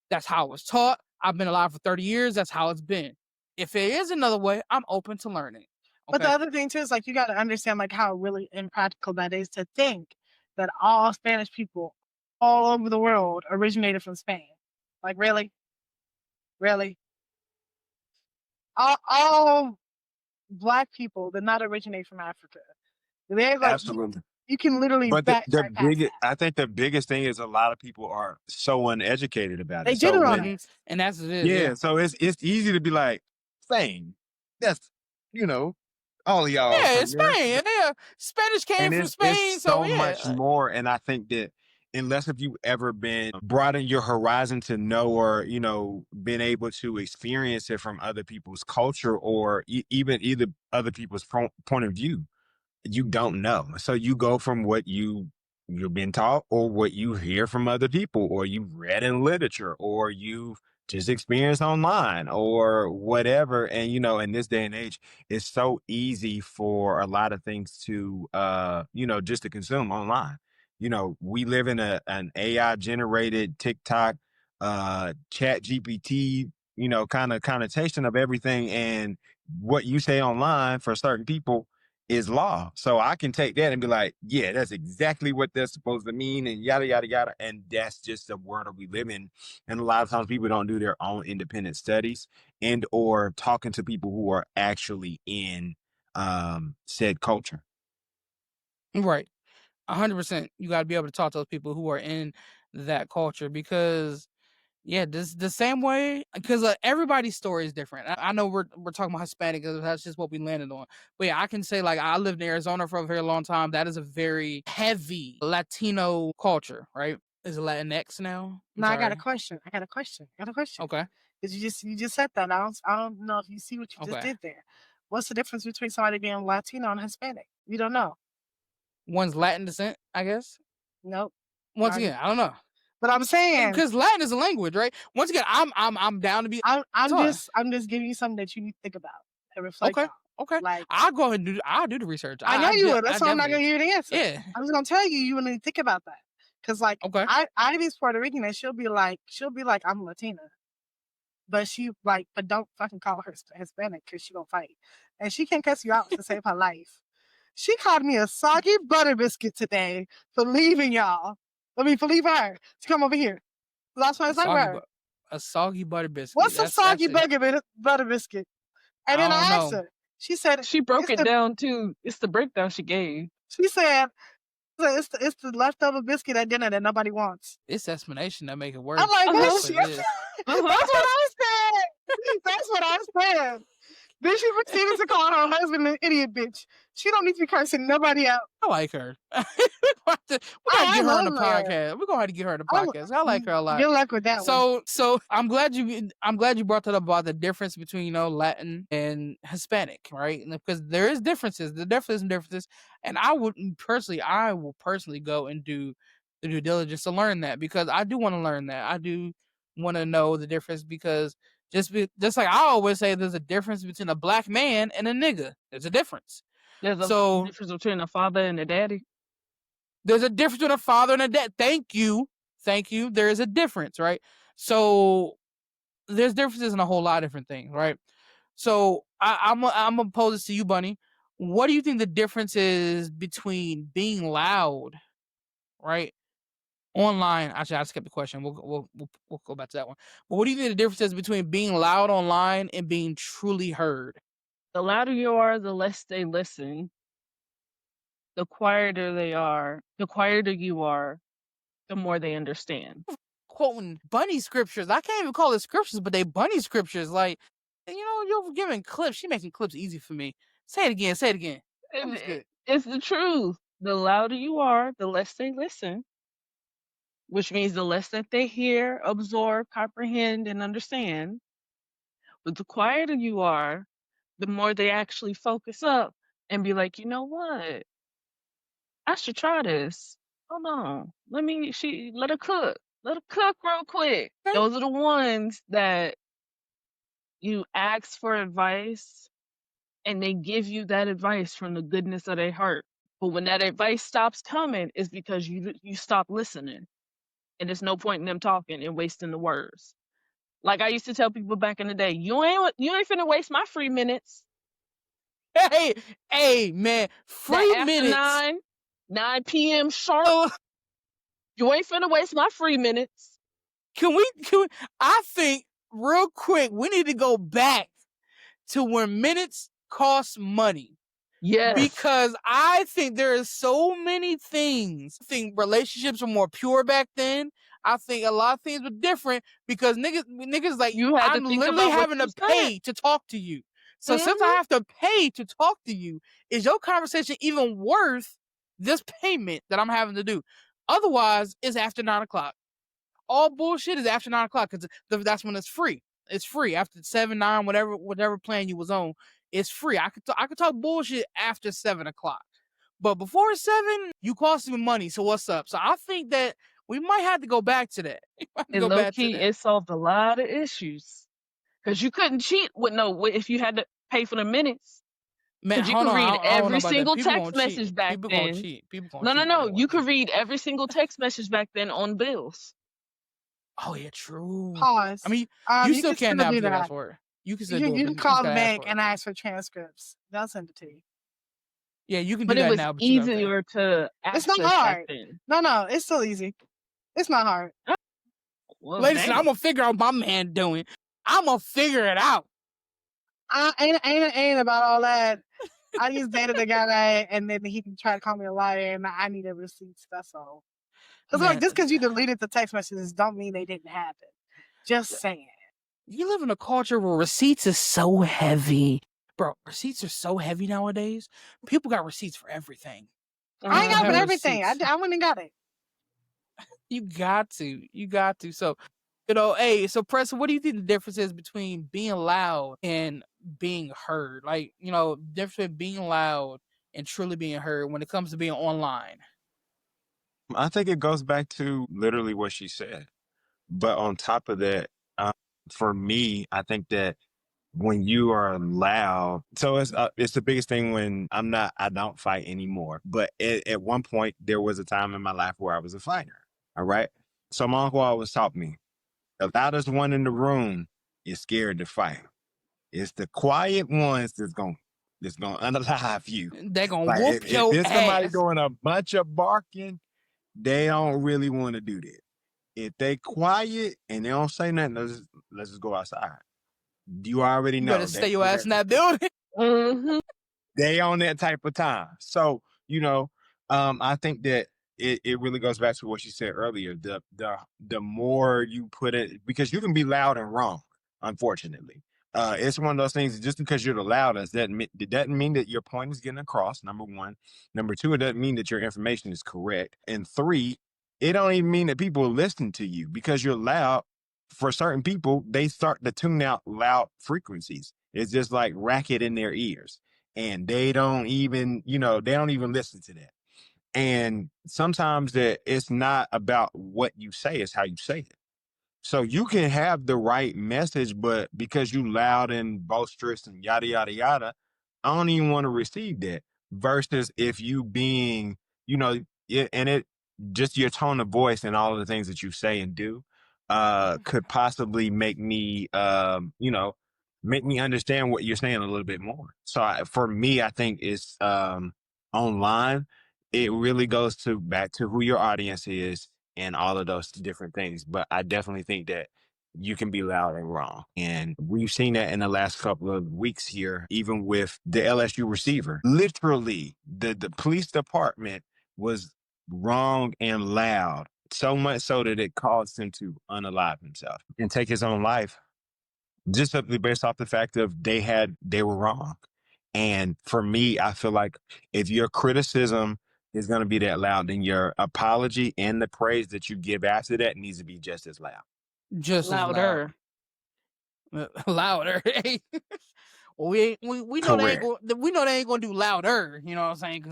That's how I was taught. I've been alive for 30 years. That's how it's been. If there is another way, I'm open to learning. Okay? But the other thing too is like, you got to understand like how really impractical that is to think that all Spanish people all over the world originated from Spain. Like, really? All Black people did not originate from Africa. Like, absolutely. You can literally. But I think the biggest thing is a lot of people are so uneducated about it. They generalize, and that's it. Yeah, so it's easy to be like, Spain. That's all of y'all. Yeah, it's Spain. Yeah, Spanish came from Spain. It's so much more, and I think that unless if you ever been broaden your horizon to know or been able to experience it from other people's culture or even either other people's point of view, you don't know. So you go from what you've been taught or what you hear from other people or you've read in literature or you've just experienced online or whatever. And, in this day and age, it's so easy for a lot of things to, just to consume online. We live in an AI generated TikTok, chat GPT, kind of connotation of everything. And what you say online for certain people is law. So I can take that and be like, yeah, that's exactly what that's supposed to mean and yada, yada, yada. And that's just the world that we live in. And a lot of times people don't do their own independent studies and or talking to people who are actually in said culture. Right. 100%. You got to be able to talk to those people who are in that culture because the same way, because everybody's story is different. I know we're talking about Hispanic because that's just what we landed on. But yeah, I can say like I lived in Arizona for a very long time. That is a very heavy Latino culture, right? Is it Latinx now? No, I got a question. Okay. Because you just said that. I don't know if you see what you just did there. What's the difference between somebody being Latino and Hispanic? You don't know. One's Latin descent, I guess. Nope. Once again, I don't know. But I'm saying because Latin is a language, right? Once again, I'm down to be. I'm just giving you something that you need to think about and reflect on. Okay. Like I'll go ahead and I'll do the research. I know you would. That's why I'm not gonna give you the answer. Yeah. I'm just gonna tell you. You need to think about that. Cause like Ivy's Puerto Rican and she'll be like I'm Latina, but but don't fucking call her Hispanic because she gonna fight and she can cuss you out to save her life. She called me a soggy butter biscuit today for leaving y'all. For leaving her to come over here. That's why it's like her. A soggy butter biscuit. What's a soggy butter biscuit? And then I asked her. She said she broke it down too. It's the breakdown she gave. She said it's the leftover biscuit at dinner that nobody wants. It's explanation that make it worse. I'm like, that's what I said. That's what I said. Then she proceeded to call her husband an idiot bitch. She don't need to be cursing nobody out. I like her. We're gonna get her on the podcast. We're gonna have to get her on the podcast. I like her a lot. Good luck with that one. So I'm glad you brought that up about the difference between Latin and Hispanic, right? Because there is differences. There definitely is differences. And I will personally go and do the due diligence to learn that, because I do want to learn that. I do want to know the difference, because just like I always say, there's a difference between a black man and a nigga. There's a difference. There's a difference between a father and a daddy. There's a difference between a father and a dad. Thank you. There is a difference, right? So there's differences in a whole lot of different things, right? So I'm gonna pose this to you, Bunny. What do you think the difference is between being loud, right, online? Actually, I skipped the question. We'll go back to that one. But what do you think the difference is between being loud online and being truly heard? The louder you are, the less they listen. The quieter you are, the more they understand. Quoting Bunny scriptures. I can't even call it scriptures, but they Bunny scriptures. Like, you're giving clips. She making clips easy for me. Say it again. It's the truth. The louder you are, the less they listen, which means the less that they hear, absorb, comprehend, and understand. But the quieter you are, the more they actually focus up and be like, you know what? I should try this. Hold on. Let her cook. Let her cook real quick. Okay. Those are the ones that you ask for advice and they give you that advice from the goodness of their heart. But when that advice stops coming, it's because you stop listening. And there's no point in them talking and wasting the words. Like I used to tell people back in the day, you ain't finna waste my free minutes. Hey, man, free minutes. 9 p.m. sharp. You ain't finna waste my free minutes. Can we? I think real quick, we need to go back to when minutes cost money. Yes. Because I think there are so many things. I think relationships were more pure back then. I think a lot of things were different because niggas like, I'm literally having to pay to talk to you. So since I have to pay to talk to you, is your conversation even worth this payment that I'm having to do? Otherwise, it's after 9 o'clock. All bullshit is after 9 o'clock because that's when it's free. It's free after 7, 9, whatever plan you was on. It's free. I could talk bullshit after 7 o'clock, but before 7, you cost me money. So what's up? So I think that we might have to go back to that. And low key, it solved a lot of issues because you couldn't cheat if you had to pay for the minutes. Man, you can read every single text message back then. No. You could read every single text message back then on bills. Oh yeah, true. Pause. I mean, you still can't now do that for it. You can still you can call the bank and ask for transcripts. They'll send it to you. Yeah, you can do that now. But it was easier to access. It's not hard. No, it's still easy. It's not hard. Well, listen, I'm gonna figure out what my man doing. I'm gonna figure it out. Ain't about all that. I just dated the guy, and then he can try to call me a liar, and I need a receipts. That's all. Because like, just because you deleted the text messages don't mean they didn't happen. Just saying. You live in a culture where receipts is so heavy. Bro, receipts are so heavy nowadays. People got receipts for everything. I ain't got for everything. I went and got it. You got to. So, hey, so Preston, what do you think the difference is between being loud and being heard? Like, difference between being loud and truly being heard when it comes to being online? I think it goes back to literally what she said. But on top of that, for me, I think that when you are loud, so it's the biggest thing when I don't fight anymore. But at one point, there was a time in my life where I was a fighter. All right. So my uncle always taught me, the loudest one in the room is scared to fight. It's the quiet ones that's gonna unalive you. They're gonna whoop your ass. If there's somebody doing a bunch of barking, they don't really want to do that. If they quiet and they don't say nothing, let's just go outside. You already know. You better stay your ass in that building. Mm-hmm. They on that type of time. So, I think that it really goes back to what you said earlier. The more you put it, because you can be loud and wrong, unfortunately. It's one of those things, just because you're the loudest, that doesn't mean that your point is getting across, number one. Number two, it doesn't mean that your information is correct. And 3, it don't even mean that people listen to you because you're loud. For certain people, they start to tune out loud frequencies. It's just like racket in their ears. And they don't even, they don't even listen to that. And sometimes that it's not about what you say, it's how you say it. So you can have the right message, but because you loud and boisterous and yada yada yada, I don't even want to receive that. Versus if you being, and it just your tone of voice and all of the things that you say and do, could possibly make me understand what you're saying a little bit more. So for me, I think it's online. It really goes back to who your audience is and all of those different things. But I definitely think that you can be loud and wrong. And we've seen that in the last couple of weeks here, even with the LSU receiver. Literally, the police department was wrong and loud, so much so that it caused him to unalive himself and take his own life, just simply based off the fact of they were wrong. And for me, I feel like if your criticism is going to be that loud, then your apology and the praise that you give after that needs to be just as loud. Just Louder. Louder. Well, we know they ain't gonna do louder. You know what I'm saying?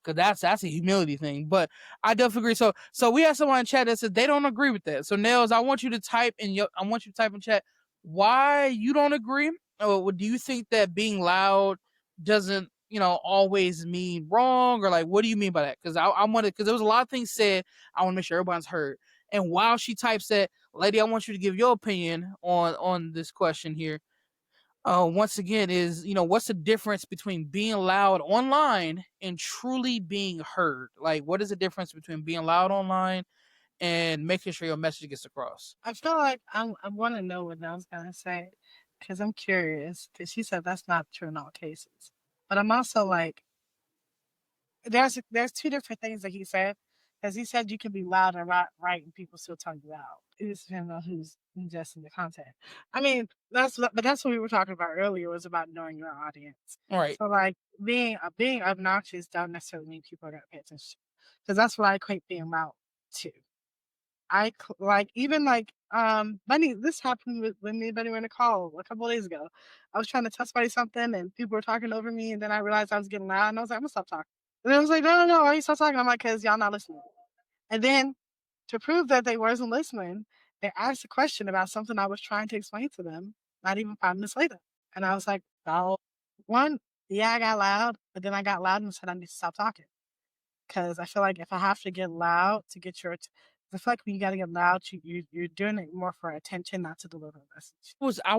Because that's a humility thing. But I definitely agree. So we have someone in chat that says they don't agree with that. So Nails, I want you to type in chat why you don't agree. Or do you think that being loud doesn't always mean wrong, or like what do you mean by that? Because I want to, because there was a lot of things said. I want to make sure everyone's heard. And while she types that, lady, I want you to give your opinion on this question here. Once again, is what's the difference between being loud online and truly being heard? Like, what is the difference between being loud online and making sure your message gets across? I feel like I want to know what I was gonna say because I'm curious. Because she said that's not true in all cases, but I'm also like, there's two different things that he said. Because he said you can be loud and right and people still tell you out. It just depends on who's ingesting the content. I mean, that's what we were talking about earlier, was about knowing your audience. All right. So like being obnoxious don't necessarily mean people are gonna pay attention. Because that's what I equate being loud to. Bunny, this happened when me and Bunny were in a call a couple of days ago. I was trying to tell somebody something and people were talking over me, and then I realized I was getting loud and I was like, I'm gonna stop talking. And then I was like, no, why are you still talking? I'm like, because y'all not listening. And then to prove that they wasn't listening, they asked a question about something I was trying to explain to them, not even 5 minutes later. And I was like, oh, one, yeah, I got loud, but then I got loud and said I need to stop talking. Because I feel like if I have to get loud to get I feel like when you got to get loud, you're doing it more for attention, not to deliver a message. I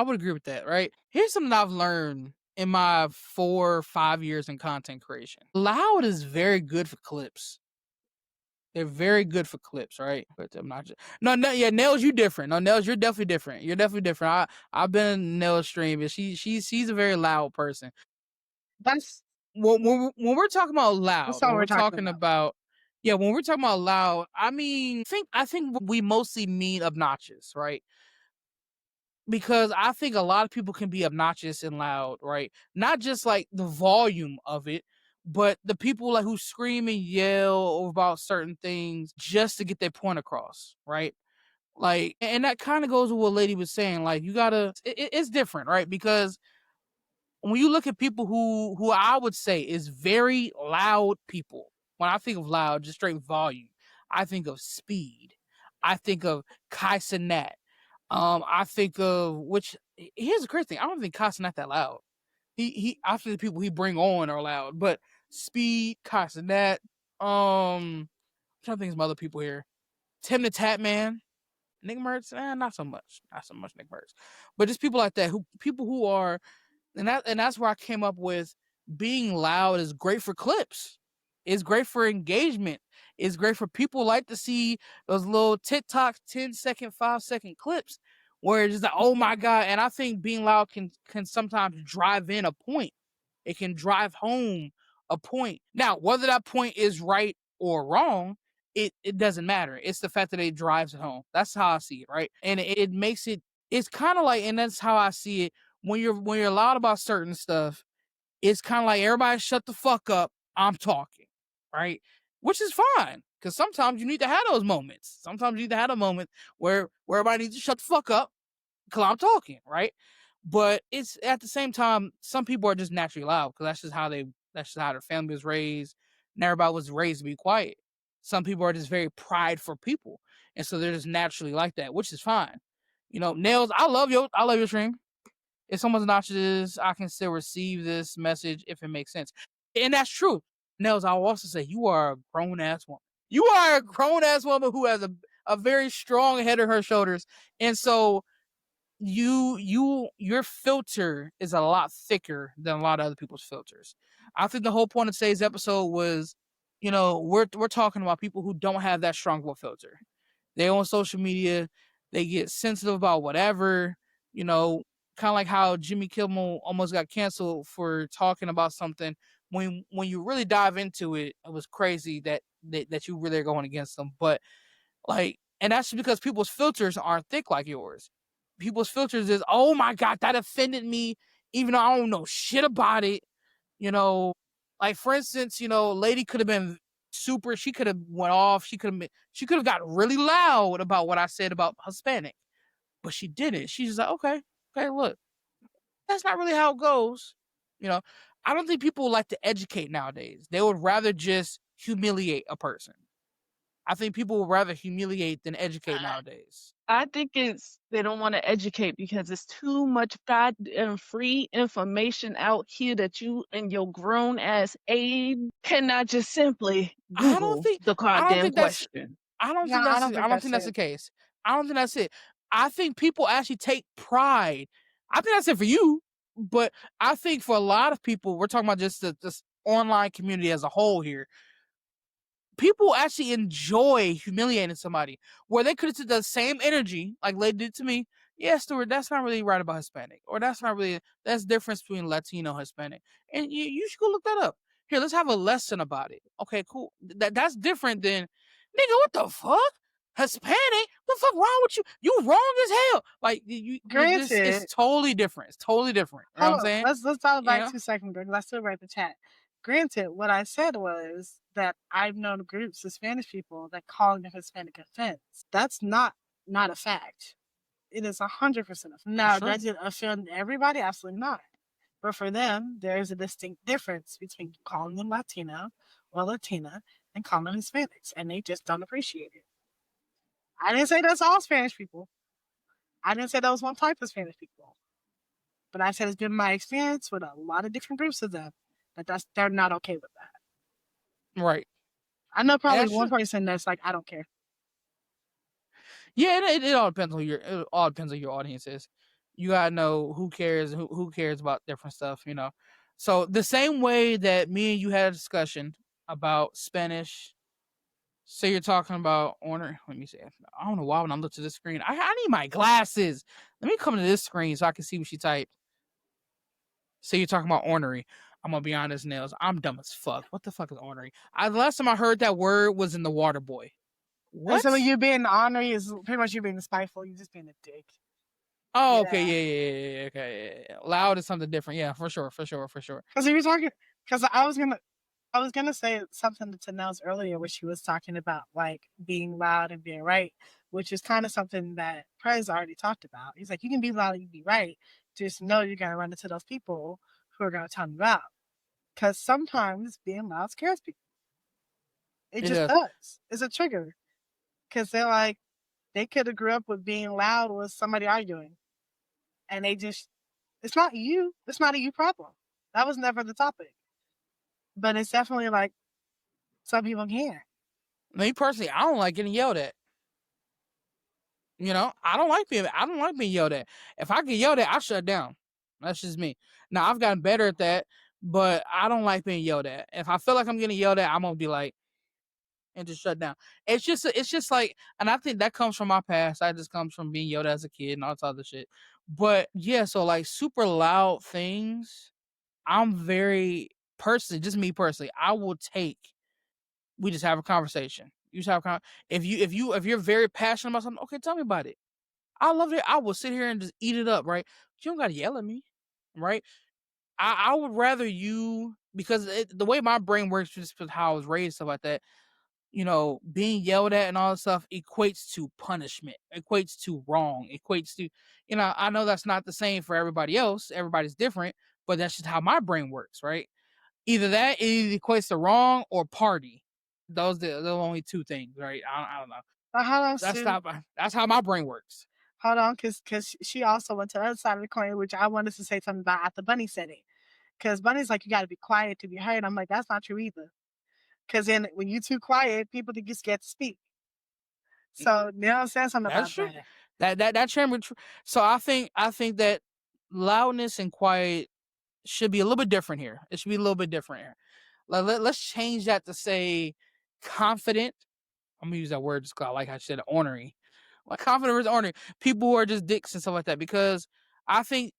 would agree with that, right? Here's something I've learned in my 4 or 5 years in content creation. Loud is very good for clips. They're very good for clips, right? But I'm not just Nails, you different. No, Nails, you're definitely different. You're definitely different. I've been in Nails' stream, and she's a very loud person. That's when we're talking about loud. That's what we're talking about. Yeah, when we're talking about loud, I mean, I think we mostly mean obnoxious, right? Because I think a lot of people can be obnoxious and loud, right? Not just like the volume of it, but the people like who scream and yell about certain things just to get their point across, right? Like, and that kind of goes with what Lady was saying. Like, you gotta, it's different, right? Because when you look at people who I would say is very loud people, when I think of loud, just straight volume, I think of Speed. I think of Kai Cenat. I think of here's the crazy thing. I don't think Kai Cenat that loud. I think the people he bring on are loud, but Speed, Kai Cenat, I'm trying to think of some other people here. Tim the Tap Man, Nick Mertz, not so much Nick Mertz, but just people like that who are, and that's where I came up with being loud is great for clips. It's great for engagement. It's great for people like to see those little TikTok 10-second, 5-second clips where it's just like, oh my God. And I think being loud can sometimes drive in a point. It can drive home a point. Now, whether that point is right or wrong, it doesn't matter. It's the fact that it drives it home. That's how I see it, right? And it makes it's kind of like, and that's how I see it. When you're loud about certain stuff, it's kind of like everybody shut the fuck up. I'm talking, right? Which is fine, because sometimes you need to have those moments. Sometimes you need to have a moment where everybody needs to shut the fuck up because I'm talking, right? But it's at the same time, some people are just naturally loud because that's just how their family was raised. and everybody was raised to be quiet. Some people are just very prideful people, and so they're just naturally like that, which is fine. Nails, I love your stream. If someone's watching this, I can still receive this message if it makes sense. And that's true. Nails, I will also say you are a grown-ass woman. You are a grown-ass woman who has a very strong head on her shoulders. And so your filter is a lot thicker than a lot of other people's filters. I think the whole point of today's episode was, we're talking about people who don't have that strong of a filter. They on social media, they get sensitive about whatever, kind of like how Jimmy Kimmel almost got canceled for talking about something. When you really dive into it, it was crazy that you really are going against them. But and that's because people's filters aren't thick like yours. People's filters is, oh my God, that offended me, even though I don't know shit about it. For instance, lady could have been super, she could have went off, she could have got really loud about what I said about Hispanic, but she didn't. She's just like, okay, look, that's not really how it goes. I don't think people like to educate nowadays. They would rather just humiliate a person. I think people would rather humiliate than educate nowadays. I think they don't want to educate because it's too much goddamn free information out here that you and your grown ass age cannot just simply Google the goddamn question. I don't think that's the case. I don't think that's it. I think people actually take pride. I think that's it for you, but I think for a lot of people, we're talking about just this online community as a whole here. People actually enjoy humiliating somebody, where they could have took the same energy like they did to me. Yeah, Stuart, that's not really right about Hispanic, or that's the difference between Latino and Hispanic. And you should go look that up. Here, let's have a lesson about it. Okay, cool. That's different than, nigga, what the fuck? Hispanic? What the fuck wrong with you? You wrong as hell. It's totally different. It's totally different. You know what I'm saying? Let's talk back 2 seconds, Greg. Let's still write the chat. Granted, what I said was that I've known groups of Spanish people that call them Hispanic offense. That's not a fact. It is 100% offense. Now, does it offend everybody? Absolutely not. But for them, there is a distinct difference between calling them Latino or Latina and calling them Hispanics, and they just don't appreciate it. I didn't say that's all Spanish people. I didn't say that was one type of Spanish people. But I said it's been my experience with a lot of different groups of them that they're not okay with that. Right. I know probably one person that's like, I don't care. Yeah, it all depends on your audience is. You gotta know who cares about different stuff, So the same way that me and you had a discussion about Spanish. So you're talking about ornery. Let me see. I don't know why when I look to this screen. I need my glasses. Let me come to this screen so I can see what she typed. So you're talking about ornery. I'm gonna be honest, Nails. I'm dumb as fuck. What the fuck is ornery? The last time I heard that word was in The Water Boy. What? So you being ornery is pretty much you being spiteful. You just being a dick. Oh, okay, yeah, okay. Yeah. Loud is something different. Yeah, for sure. Because you're talking. Because I was gonna say something to Nels earlier, where she was talking about like being loud and being right, which is kind of something that Prez already talked about. He's like, you can be loud and you can be right. Just know you're gonna run into those people who are gonna tell you out. Because sometimes being loud scares people. It just does. It's a trigger. Because they're like, they could have grew up with being loud with somebody arguing. And it's not you. It's not a you problem. That was never the topic. But it's definitely like, some people can. Me personally, I don't like getting yelled at. I don't like being yelled at. If I get yelled at, I shut down. That's just me. Now, I've gotten better at that, but I don't like being yelled at. If I feel like I'm getting yelled at, I'm gonna be like, and just shut down. It's just like, and I think that comes from my past. That just comes from being yelled at as a kid and all that other shit. But yeah, so like super loud things, I'm very personally, just me personally, I will take. We just have a conversation. You just have if you're very passionate about something, okay, tell me about it. I love it. I will sit here and just eat it up, right? But you don't gotta yell at me, right? I would rather you, because the way my brain works, just because how I was raised, stuff like that. Being yelled at and all that stuff equates to punishment, equates to wrong, equates to, I know that's not the same for everybody else. Everybody's different, but that's just how my brain works, right? Either that, it equates to wrong or party. Those are the only two things, right? I don't know. Hold on, That's how my brain works. Hold on, because she also went to the other side of the coin, which I wanted to say something about after Bunny said it. Because Bunny's like, you got to be quiet to be heard. I'm like, that's not true either. Because then when you too quiet, people think you scared to speak. So Neil said something That's about true. that. That trend. So I think that loudness and quiet should be a little bit different here. It should be a little bit different here. Let's change that to say confident. I'm gonna use that word just because I like how I said ornery. Like confident versus ornery. People who are just dicks and stuff like that. Because I think,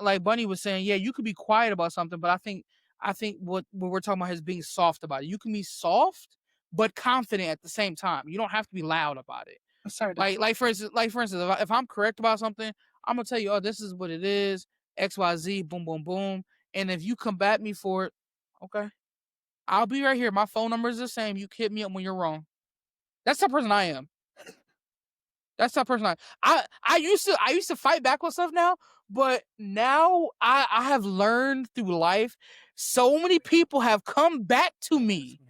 like Bunny was saying, yeah, you could be quiet about something, but I think what we're talking about is being soft about it. You can be soft but confident at the same time. You don't have to be loud about it. Sorry. Like for instance, if I'm correct about something, I'm gonna tell you, oh, this is what it is, XYZ, boom, boom, boom. And if you combat me for it, okay, I'll be right here. My phone number is the same. You hit me up when you're wrong. That's the person I am. That's the person I used to fight back with stuff now, but now I have learned through life. So many people have come back to me.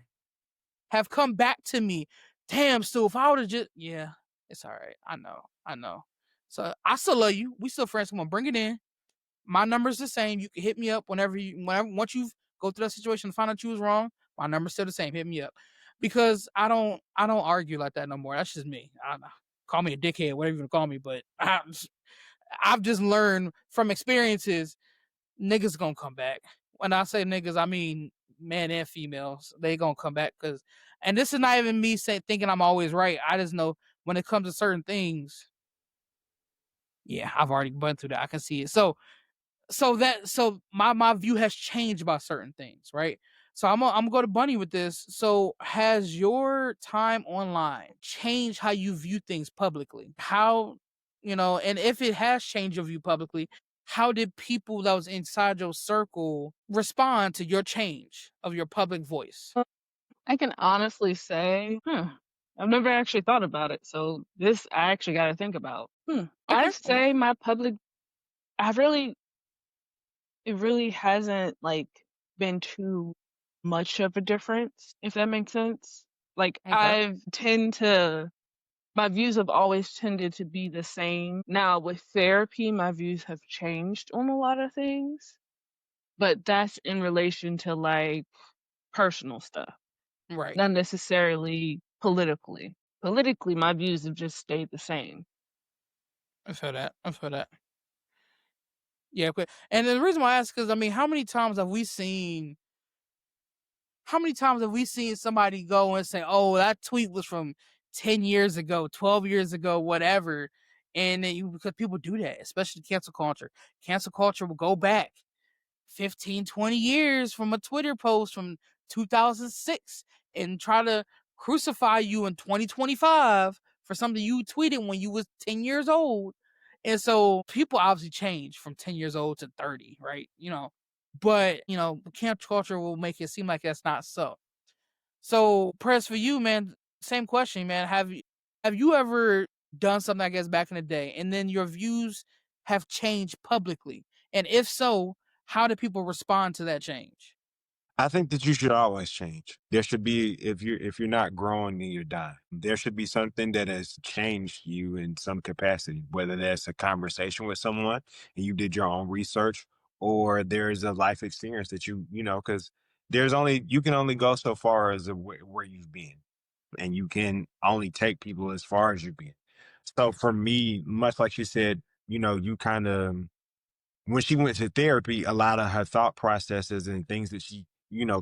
Damn, Stu, if I would have just, yeah, it's all right. I know. So I still love you. We still friends. Come on, bring it in. My number's the same. You can hit me up whenever once you go through that situation and find out you was wrong. My number's still the same. Hit me up. Because I don't argue like that no more. That's just me. I don't know. Call me a dickhead, whatever you want to call me, but I've just learned from experiences, niggas gonna come back. When I say niggas, I mean men and females. They gonna come back and this is not even me thinking I'm always right. I just know when it comes to certain things, yeah, I've already been through that. I can see it. So my view has changed about certain things, right? So I'm gonna go to Bunny with this. So has your time online changed how you view things publicly? How, and if it has changed your view publicly, how did people that was inside your circle respond to your change of your public voice? I can honestly say, I've never actually thought about it. So this I actually got to think about. I'd say my public, it really hasn't like been too much of a difference, if that makes sense. Like Okay. my views have always tended to be the same. Now with therapy, my views have changed on a lot of things, but that's in relation to like personal stuff, Right. not necessarily politically. Politically, my views have just stayed the same. I feel that. Yeah, and the reason why I ask is, I mean, how many times have we seen somebody go and say, oh, that tweet was from 10 years ago, 12 years ago, whatever. And then because people do that, especially cancel culture. Cancel culture will go back 15, 20 years from a Twitter post from 2006 and try to crucify you in 2025 for something you tweeted when you was 10 years old. And so people obviously change from 10 years old to 30, right? But cancel culture will make it seem like that's not so. So, Press, for you, man, same question, man. Have you ever done something, I guess, back in the day, and then your views have changed publicly? And if so, how do people respond to that change? I think that you should always change. There should be, if you're not growing, then you're dying. There should be something that has changed you in some capacity, whether that's a conversation with someone and you did your own research, or there's a life experience that because you can only go so far as where you've been, and you can only take people as far as you've been. So for me, much like you said, you kind of, when she went to therapy, a lot of her thought processes and things that she,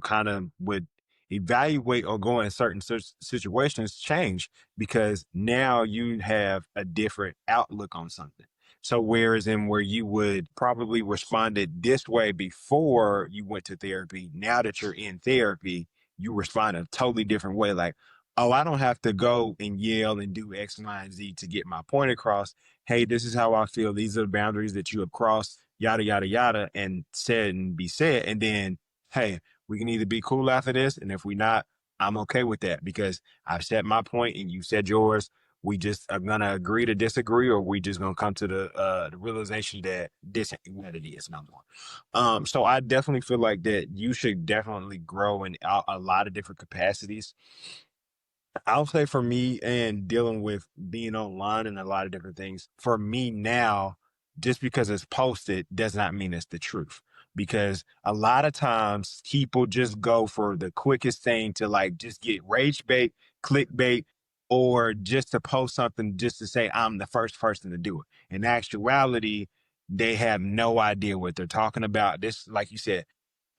kind of would evaluate or go in certain situations change, because now you have a different outlook on something. So whereas in where you would probably responded this way before you went to therapy, now that you're in therapy, you respond a totally different way. Like, oh, I don't have to go and yell and do X, Y, and Z to get my point across. Hey, this is how I feel. These are the boundaries that you have crossed, yada, yada, yada, and said and be said. And then, hey, we can either be cool after this. And if we're not, I'm okay with that, because I've said my point and you said yours. we just are gonna agree to disagree, or we just gonna come to the realization that this ain't what it is no more. So I definitely feel like that you should definitely grow in a lot of different capacities. I'll say for me and dealing with being online and a lot of different things, for me now, just because it's posted does not mean it's the truth. Because a lot of times people just go for the quickest thing to like just get rage bait, clickbait, or just to post something just to say, I'm the first person to do it. In actuality, they have no idea what they're talking about. This, like you said,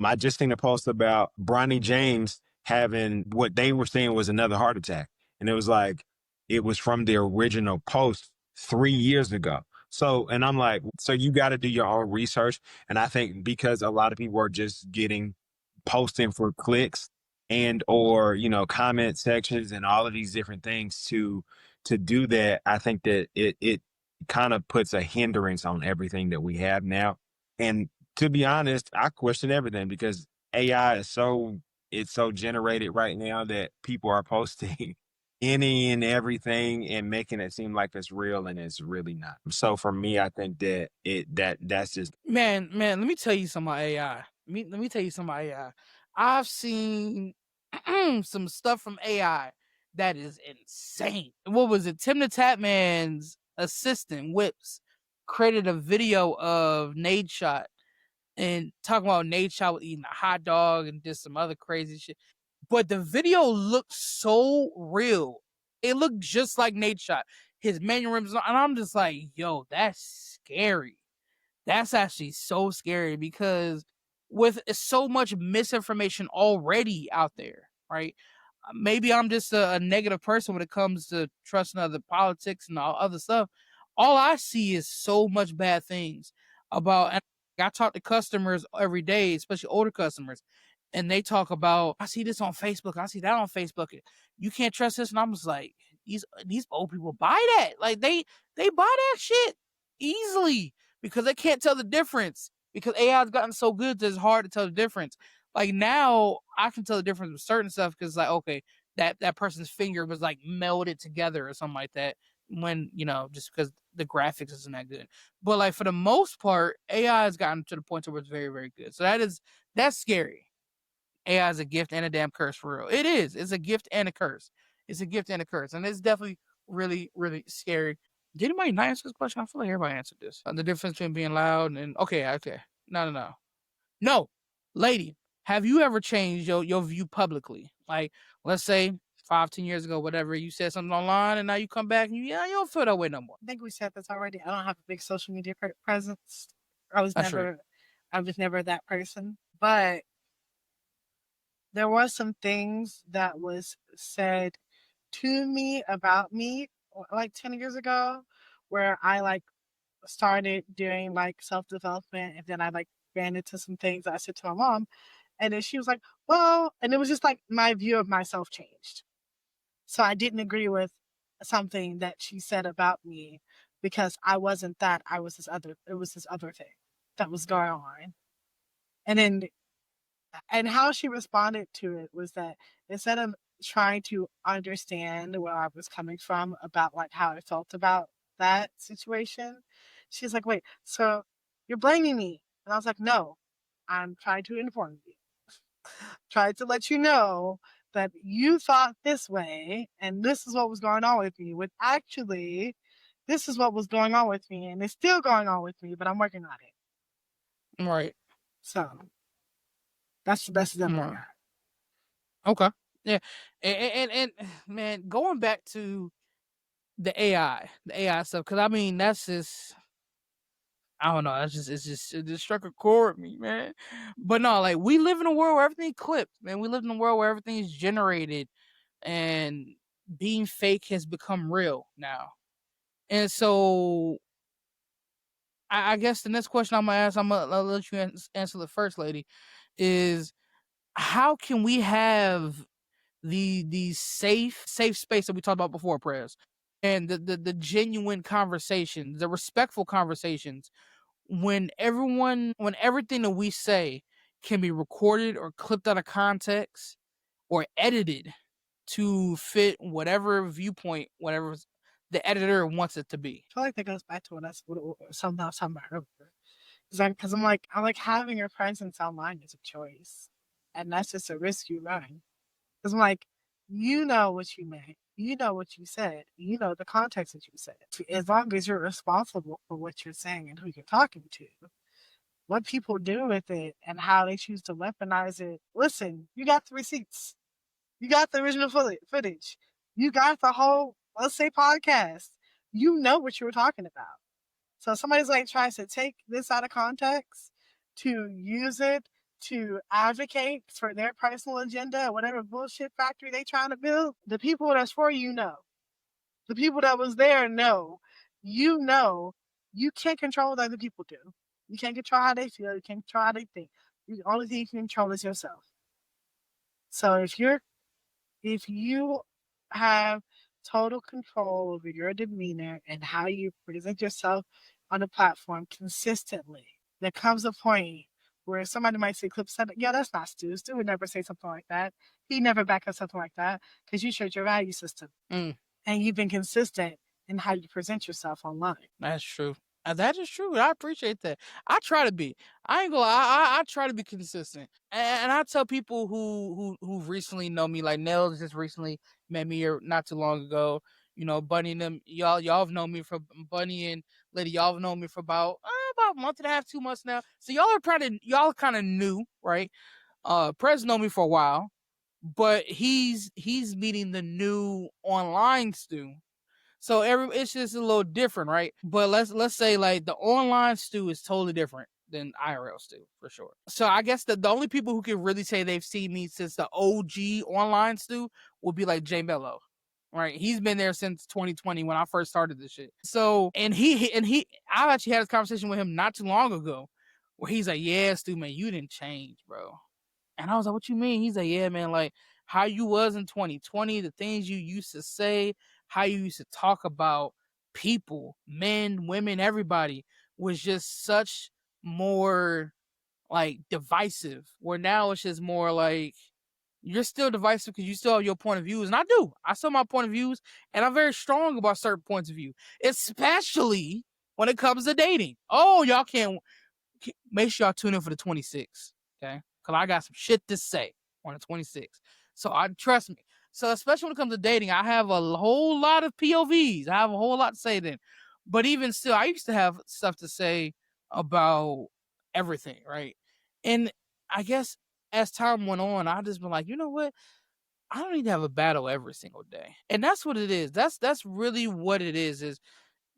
I just seen a post about Bronny James having what they were saying was another heart attack. And it was like, it was from the original post 3 years ago. So, and I'm like, so you got to do your own research. And I think because a lot of people are just posting for clicks and, or, comment sections and all of these different things to do that, I think that it kind of puts a hindrance on everything that we have now. And to be honest, I question everything because AI is it's so generated right now that people are posting any and everything and making it seem like it's real and it's really not. So for me, I think that that's just man. Let me tell you something about AI. Let me tell you something about AI. I've seen some stuff from AI that is insane. What was it? Tim the Tatman's assistant, Whips, created a video of Nadeshot and talking about Nadeshot was eating a hot dog and just some other crazy shit. But the video looked so real. It looked just like Nadeshot. His mannerisms, and I'm just like, yo, that's scary. That's actually so scary because with so much misinformation already out there, right? Maybe I'm just a negative person when it comes to trusting other politics and all other stuff. All I see is so much bad things about. And I talk to customers every day, especially older customers, and they talk about, I see this on Facebook, I see that on Facebook. You can't trust this, and I'm just like, these old people buy that. Like they buy that shit easily because they can't tell the difference because AI has gotten so good that it's hard to tell the difference. Like now I can tell the difference with certain stuff because like, okay, that person's finger was like melded together or something like that when, just because the graphics isn't that good. But like for the most part, AI has gotten to the point where it's very, very good. So that's scary. AI is a gift and a damn curse for real. It is. It's a gift and a curse. It's a gift and a curse. And it's definitely really, really scary. Did anybody not answer this question? I feel like everybody answered this. The difference between being loud and okay. No, lady, have you ever changed your view publicly? Like, let's say 5-10 years ago, whatever, you said something online and now you come back and you don't feel that way no more. I think we said this already. I don't have a big social media presence. I was never that person. But there was some things that was said to me about me like 10 years ago where I like started doing like self-development, and then I like ran into some things I said to my mom, and then she was like, well, and it was just like my view of myself changed. So I didn't agree with something that she said about me because I wasn't that. It was this other thing that was going on. And how she responded to it was that instead of trying to understand where I was coming from about like how I felt about that situation, she's like, wait, so you're blaming me? And I was like, no, I'm trying to inform you. Trying to let you know that you thought this way and this is what was going on with me, when actually this is what was going on with me and it's still going on with me, but I'm working on it. Right. So that's the best example I got. Okay. Yeah. And man, going back to the AI stuff, because I mean that's just, I don't know, it just struck a chord with me, man. But no, like we live in a world where everything's clipped, man. We live in a world where everything is generated and being fake has become real now. And so I guess the next question I'm gonna ask, I'll let you answer the first, lady, is how can we have the safe space that we talked about before, prayers, and the genuine conversations, the respectful conversations, when everything that we say can be recorded or clipped out of context or edited to fit whatever viewpoint, whatever the editor wants it to be. I feel like that goes back to something I was talking about earlier. Because I'm like having your presence online is a choice, and that's just a risk you run. Because I'm like, you know what you meant, you know what you said, you know the context that you said. As long as you're responsible for what you're saying and who you're talking to, what people do with it and how they choose to weaponize it. Listen, you got the receipts, you got the original footage, you got the whole, let's say, podcast. You know what you were talking about. So somebody's like tries to take this out of context to use it to advocate for their personal agenda, whatever bullshit factory they trying to build. The people that's for you know. The people that was there know. You know. You can't control what other people do. You can't control how they feel. You can't control how they think. The only thing you can control is yourself. So if you have total control over your demeanor and how you present yourself on the platform consistently, there comes a point where somebody might say, Clip said, yeah, that's not Stu. Stu would never say something like that. He never back up something like that because you showed your value system. And you've been consistent in how you present yourself online. That's true. That is true. I appreciate that. I try to be. I ain't gonna. I try to be consistent, and I tell people who recently know me, like Nell just recently met me here not too long ago. You know, Bunny and them. Y'all have known me for Bunny and Lady. Y'all have known me for about a month and a half, 2 months now. So y'all kind of new, right? Prez know me for a while, but he's meeting the new online Stu. So it's just a little different, right? But let's say like the online Stu is totally different than IRL Stu for sure. So I guess the only people who can really say they've seen me since the OG online Stu would be like Jay Mello, right? He's been there since 2020 when I first started this shit. So I actually had this conversation with him not too long ago, where he's like, "Yeah, Stu, man, you didn't change, bro." And I was like, "What you mean?" He's like, "Yeah, man, like how you was in 2020, the things you used to say, how you used to talk about people, men, women, everybody was just such more like divisive. Where now it's just more like you're still divisive because you still have your point of views. And I do. I still have my point of views. And I'm very strong about certain points of view, especially when it comes to dating. Oh, y'all can't make sure y'all tune in for the 26th. Okay. Because I got some shit to say on the 26th. So trust me. So especially when it comes to dating, I have a whole lot of POVs. I have a whole lot to say then. But even still, I used to have stuff to say about everything, right? And I guess as time went on, I just been like, you know what? I don't need to have a battle every single day. And that's what it is. That's really what it is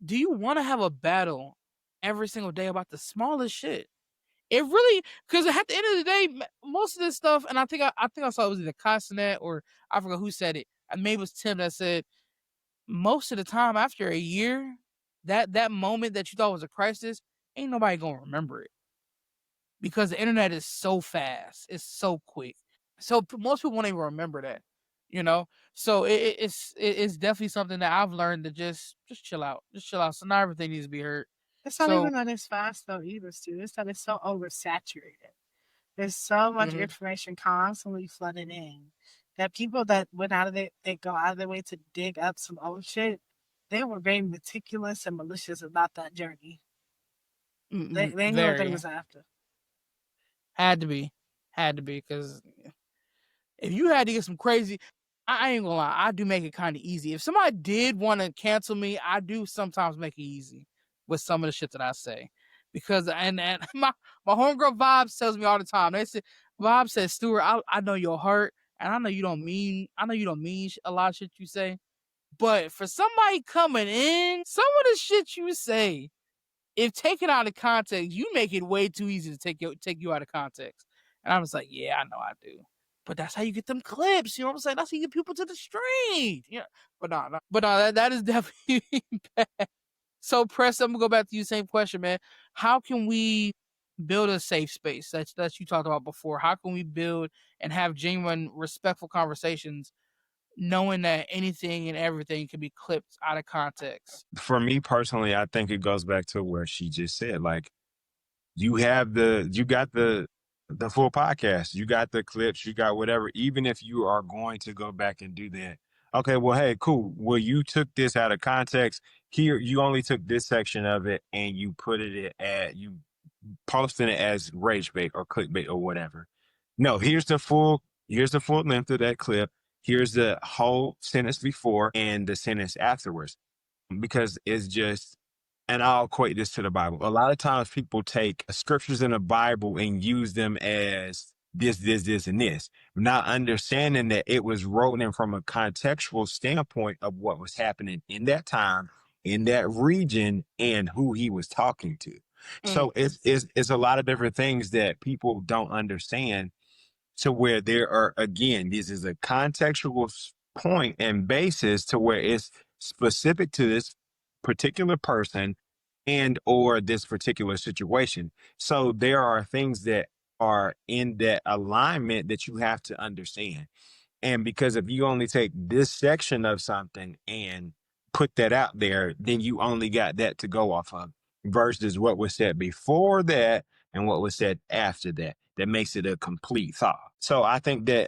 do you want to have a battle every single day about the smallest shit? It really, because at the end of the day, most of this stuff, and I think I saw it was either Castanet or I forgot who said it. Maybe it was Tim that said, most of the time after a year, that moment that you thought was a crisis, ain't nobody gonna remember it because the internet is so fast, it's so quick. So most people won't even remember that, you know. So it's definitely something that I've learned to just chill out, So not everything needs to be heard. It's not even that it's fast though either, Stu. It's that it's so oversaturated. There's so much information constantly flooding in that people that went out of they go out of their way to dig up some old shit, they were very meticulous and malicious about that journey. They knew what they was after. Had to be, because if you had to get some crazy, I ain't gonna lie, I do make it kind of easy. If somebody did want to cancel me, I do sometimes make it easy with some of the shit that I say. Because and my homegirl Vibes tells me all the time. They say, Vibes says, Stuart, I know your heart, and I know you don't mean a lot of shit you say. But for somebody coming in, some of the shit you say, if taken out of context, you make it way too easy to take you out of context. And I was like, yeah, I know I do. But that's how you get them clips. You know what I'm saying? That's how you get people to the street. Yeah. But no, that is definitely bad. So, Press, I'm gonna go back to you. Same question, man. How can we build a safe space that you talked about before? How can we build and have genuine, respectful conversations, knowing that anything and everything can be clipped out of context? For me personally, I think it goes back to where she just said, like, you got the full podcast, you got the clips, you got whatever. Even if you are going to go back and do that, Okay, well, hey, cool. Well, you took this out of context. Here, you only took this section of it and you put it at you posting it as rage bait or clickbait or whatever. No, here's the full length of that clip. Here's the whole sentence before and the sentence afterwards. Because it's just, and I'll equate this to the Bible. A lot of times people take scriptures in the Bible and use them as this, and this, not understanding that it was written from a contextual standpoint of what was happening in that time, in that region, and who he was talking to. So it's a lot of different things that people don't understand, to where there are, again, this is a contextual point and basis to where it's specific to this particular person and or this particular situation. So there are things that are in that alignment that you have to understand. And because if you only take this section of something and put that out there, then you only got that to go off of versus what was said before that and what was said after that. That makes it a complete thought. So I think that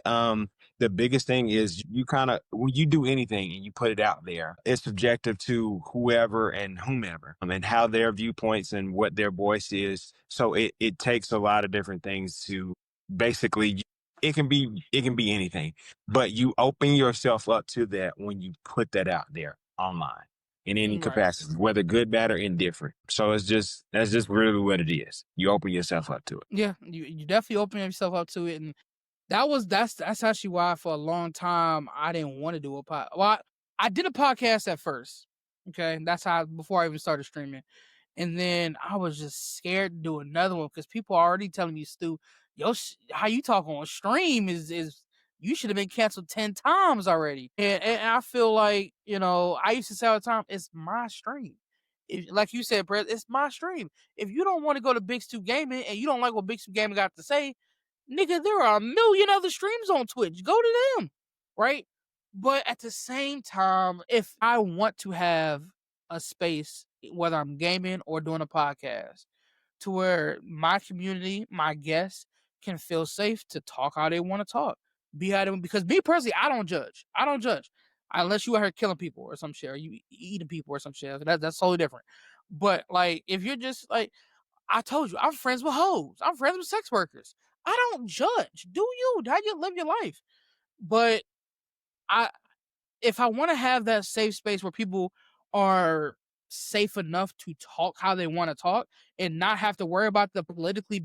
the biggest thing is you kind of, when you do anything and you put it out there, it's subjective to whoever and whomever, and how their viewpoints and what their voice is. So it takes a lot of different things to basically, it can be anything, but you open yourself up to that when you put that out there online in any Right. capacity, whether good, bad, or indifferent. So that's just really what it is. You open yourself up to it. Yeah, you definitely open yourself up to it, and that's actually why for a long time I didn't want to do a pod. Well, I did a podcast at first. Okay, that's how before I even started streaming, and then I was just scared to do another one because people are already telling me, Stu, how you talk on stream is you should have been canceled 10 times already. And I feel like, I used to say all the time, it's my stream. Like you said, Brett, it's my stream. If you don't want to go to Big Stu Gaming and you don't like what Big Stu Gaming got to say, nigga, there are a million other streams on Twitch. Go to them, right? But at the same time, if I want to have a space, whether I'm gaming or doing a podcast, to where my community, my guests, can feel safe to talk how they want to talk, be how they want. Because me personally, I don't judge. Unless you out here killing people or some shit, or you eating people or some shit. That's totally different. But like, if you're just like, I told you, I'm friends with hoes. I'm friends with sex workers. I don't judge. Do you? How you live your life? But if I want to have that safe space where people are safe enough to talk how they want to talk and not have to worry about the politically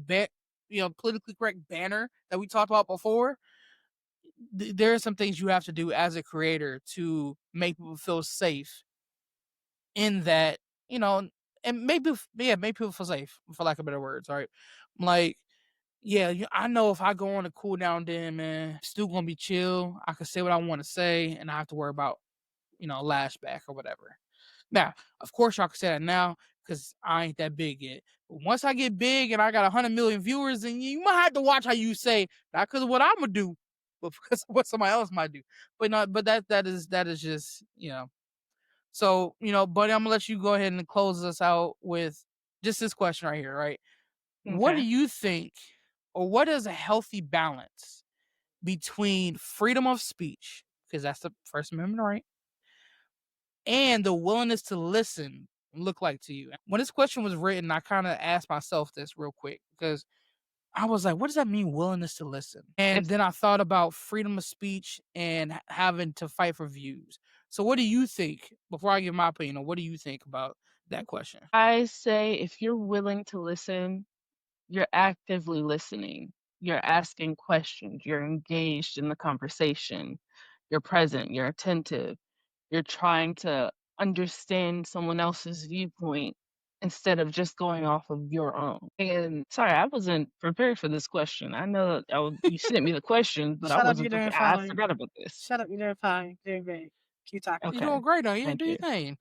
correct banner that we talked about before, there are some things you have to do as a creator to make people feel safe in that, and make people feel safe, for lack of better words. All right. Like, yeah, I know if I go on a cool down, then man, still gonna be chill. I can say what I want to say, and I have to worry about, lashback or whatever. Now, of course, y'all can say that now because I ain't that big yet. But once I get big and I got 100 million viewers, then you might have to watch how you say, not because of what I'm gonna do, but because of what somebody else might do. But not, but that is just, So, buddy, I'm gonna let you go ahead and close us out with just this question right here, right? What do Okay. you think, or what is a healthy balance between freedom of speech, because that's the First Amendment right, and the willingness to listen look like to you? When this question was written, I kind of asked myself this real quick because I was like, what does that mean, willingness to listen? And If then I thought about freedom of speech and having to fight for views. So what do you think, before I give my opinion, what do you think about that question? I say if you're willing to listen, you're actively listening. You're asking questions. You're engaged in the conversation. You're present. You're attentive. You're trying to understand someone else's viewpoint instead of just going off of your own. And sorry, I wasn't prepared for this question. I know you sent me the question, but I Shut up, wasn't you're doing prepared. I fine. forgot about this. Shut up, you're doing fine. You're doing great. Keep talking. You're Okay, doing great, though. Yeah, thank do your you. thing.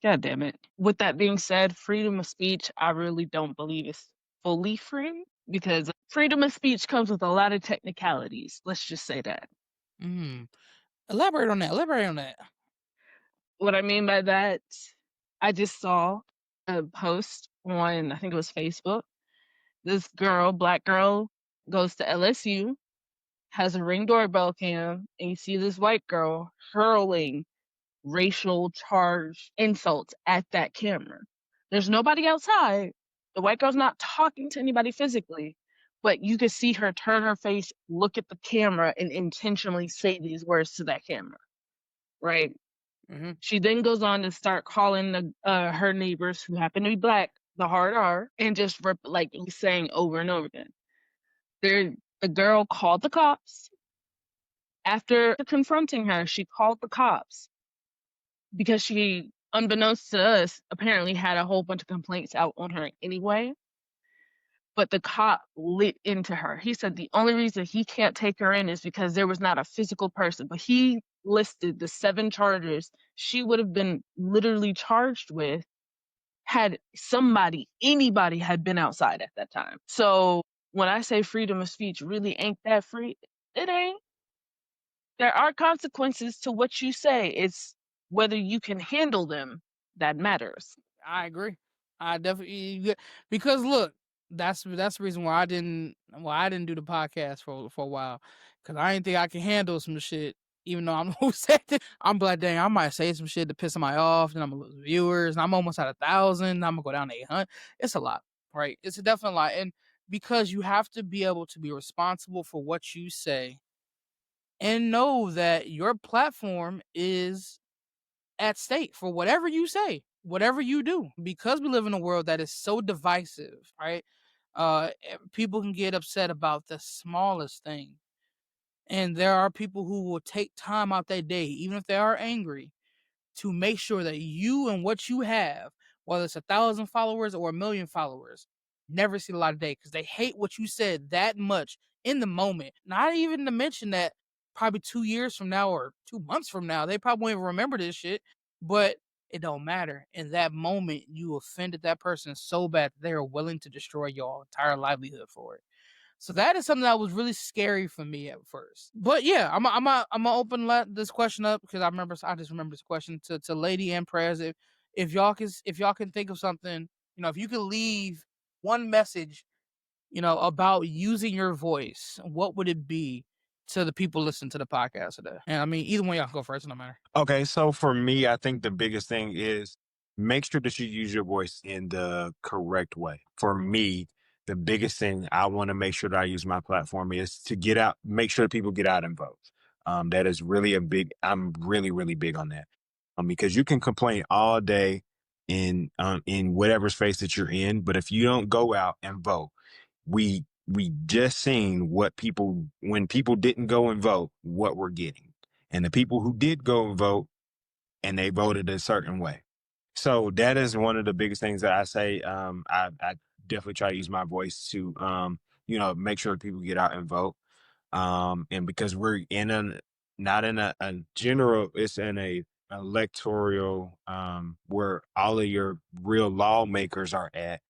God damn it. With that being said, freedom of speech, I really don't believe is fully free because freedom of speech comes with a lot of technicalities. Let's just say that. Elaborate on that. What I mean by that, I just saw a post on, I think it was Facebook. This girl, black girl, goes to LSU has a Ring doorbell cam, and you see this white girl hurling racial charged insults at that camera. There's nobody outside. The white girl's not talking to anybody physically, but you can see her turn her face, look at the camera, and intentionally say these words to that camera, right? Mm-hmm. She then goes on to start calling her neighbors, who happen to be black, the hard R, and just like saying over and over again. The girl called the cops. After confronting her, she called the cops because she, unbeknownst to us, apparently had a whole bunch of complaints out on her anyway. But the cop lit into her. He said the only reason he can't take her in is because there was not a physical person. But he listed the 7 charges she would have been literally charged with had anybody had been outside at that time. So when I say freedom of speech really ain't that free, it ain't. There are consequences to what you say. It's whether you can handle them that matters. I agree. I definitely, because look, that's the reason why I didn't do the podcast for a while, because I didn't think I could handle some shit. Even though I'm who said it, I'm like, dang, I might say some shit to piss somebody off, and I'm gonna lose viewers, and I'm almost at 1,000. I'm gonna go down to 800. It's a lot, right? It's a definite lot, and because you have to be able to be responsible for what you say, and know that your platform is at stake for whatever you say, whatever you do, because we live in a world that is so divisive, right? People can get upset about the smallest thing, and there are people who will take time out their day, even if they are angry, to make sure that you and what you have, whether it's 1,000 followers or 1,000,000 followers, never see the light of day, because they hate what you said that much in the moment. Not even to mention that probably 2 years from now or 2 months from now, they probably won't even remember this shit, but it don't matter. In that moment, you offended that person so bad that they are willing to destroy your entire livelihood for it. So that is something that was really scary for me at first. But yeah, I'm gonna open this question up, because I just remember this question to Lady and Prez. If y'all can think of something, if you could leave one message, about using your voice, what would it be to the people listening to the podcast today? And I mean, either one y'all can go first, no matter. Okay, so for me, I think the biggest thing is make sure that you use your voice in the correct way. For me, the biggest thing I want to make sure that I use my platform is to get out, make sure that people get out and vote. That is really I'm really, really big on that. Because you can complain all day in whatever space that you're in, but if you don't go out and vote, we just seen when people didn't go and vote, what we're getting. And the people who did go and vote, and they voted a certain way. So that is one of the biggest things that I say. I definitely try to use my voice to, make sure people get out and vote. And because we're not in a general, it's in a electoral, where all of your real lawmakers are at.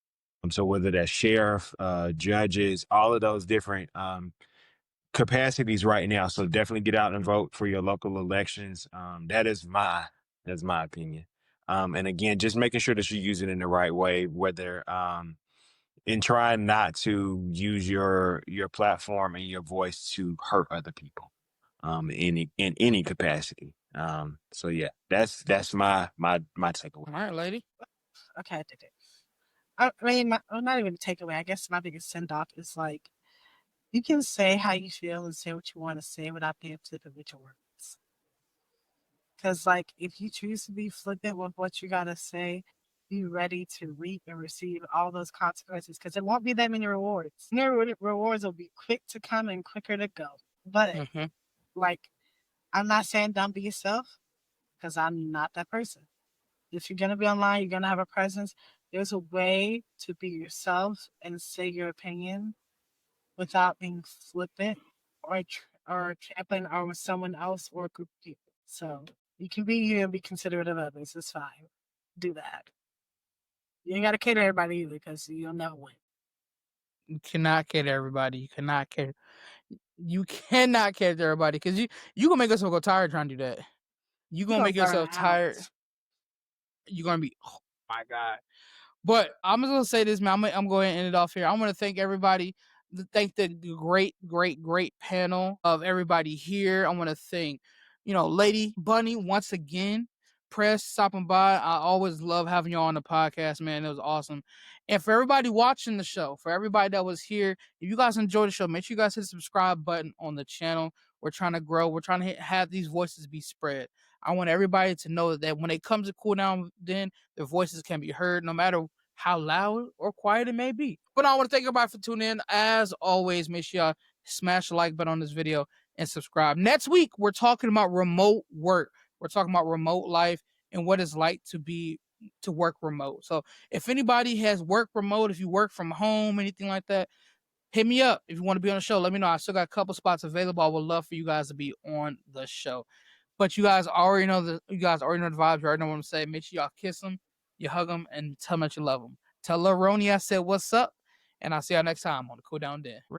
So whether that's sheriff, judges, all of those different capacities right now. So definitely get out and vote for your local elections. That's my opinion. And again, just making sure that you use it in the right way, whether and trying not to use your platform and your voice to hurt other people in any capacity. So yeah, that's my takeaway. All right, lady. Okay, I did it. I mean, not even a takeaway. I guess my biggest send off is like, you can say how you feel and say what you want to say without being flippant with your words. Because, like, if you choose to be flippant with what you got to say, be ready to reap and receive all those consequences, because it won't be that many rewards. Your rewards will be quick to come and quicker to go. But, like, I'm not saying don't be yourself, because I'm not that person. If you're going to be online, you're going to have a presence. There's a way to be yourself and say your opinion without being flippant or trampling over someone else or a group of people. So you can be you and be considerate of others. It's fine. Do that. You ain't got to cater to everybody either, because you'll never win. You cannot cater to everybody. You cannot cater. You cannot cater to everybody, because you gonna make yourself go tired trying to do that. You gonna make yourself tired. You're gonna be, oh my God. But I'm just gonna say this, man. I'm gonna go ahead and end it off here. I want to thank everybody thank the great panel of everybody here. I want to thank, Lady Bunny once again. Press stopping by. I always love having you on the podcast, man. It was awesome. And for everybody watching the show, for everybody that was here, if you guys enjoyed the show, make sure you guys hit the subscribe button on the channel. We're trying to grow. We're trying to have these voices be spread. I want everybody to know that when it comes to Cool Down Den, their voices can be heard no matter how loud or quiet it may be. But I want to thank everybody for tuning in. As always, make sure y'all smash the like button on this video and subscribe. Next week, we're talking about remote work. We're talking about remote life and what it's like to work remote. So if anybody has worked remote, if you work from home, anything like that, hit me up. If you want to be on the show, let me know. I still got a couple spots available. I would love for you guys to be on the show. But you guys already know the vibes. You already know what I'm saying. Make sure y'all kiss them, you hug them, and tell them that you love them. Tell Laroni I said what's up, and I'll see y'all next time on the Cool Down Den.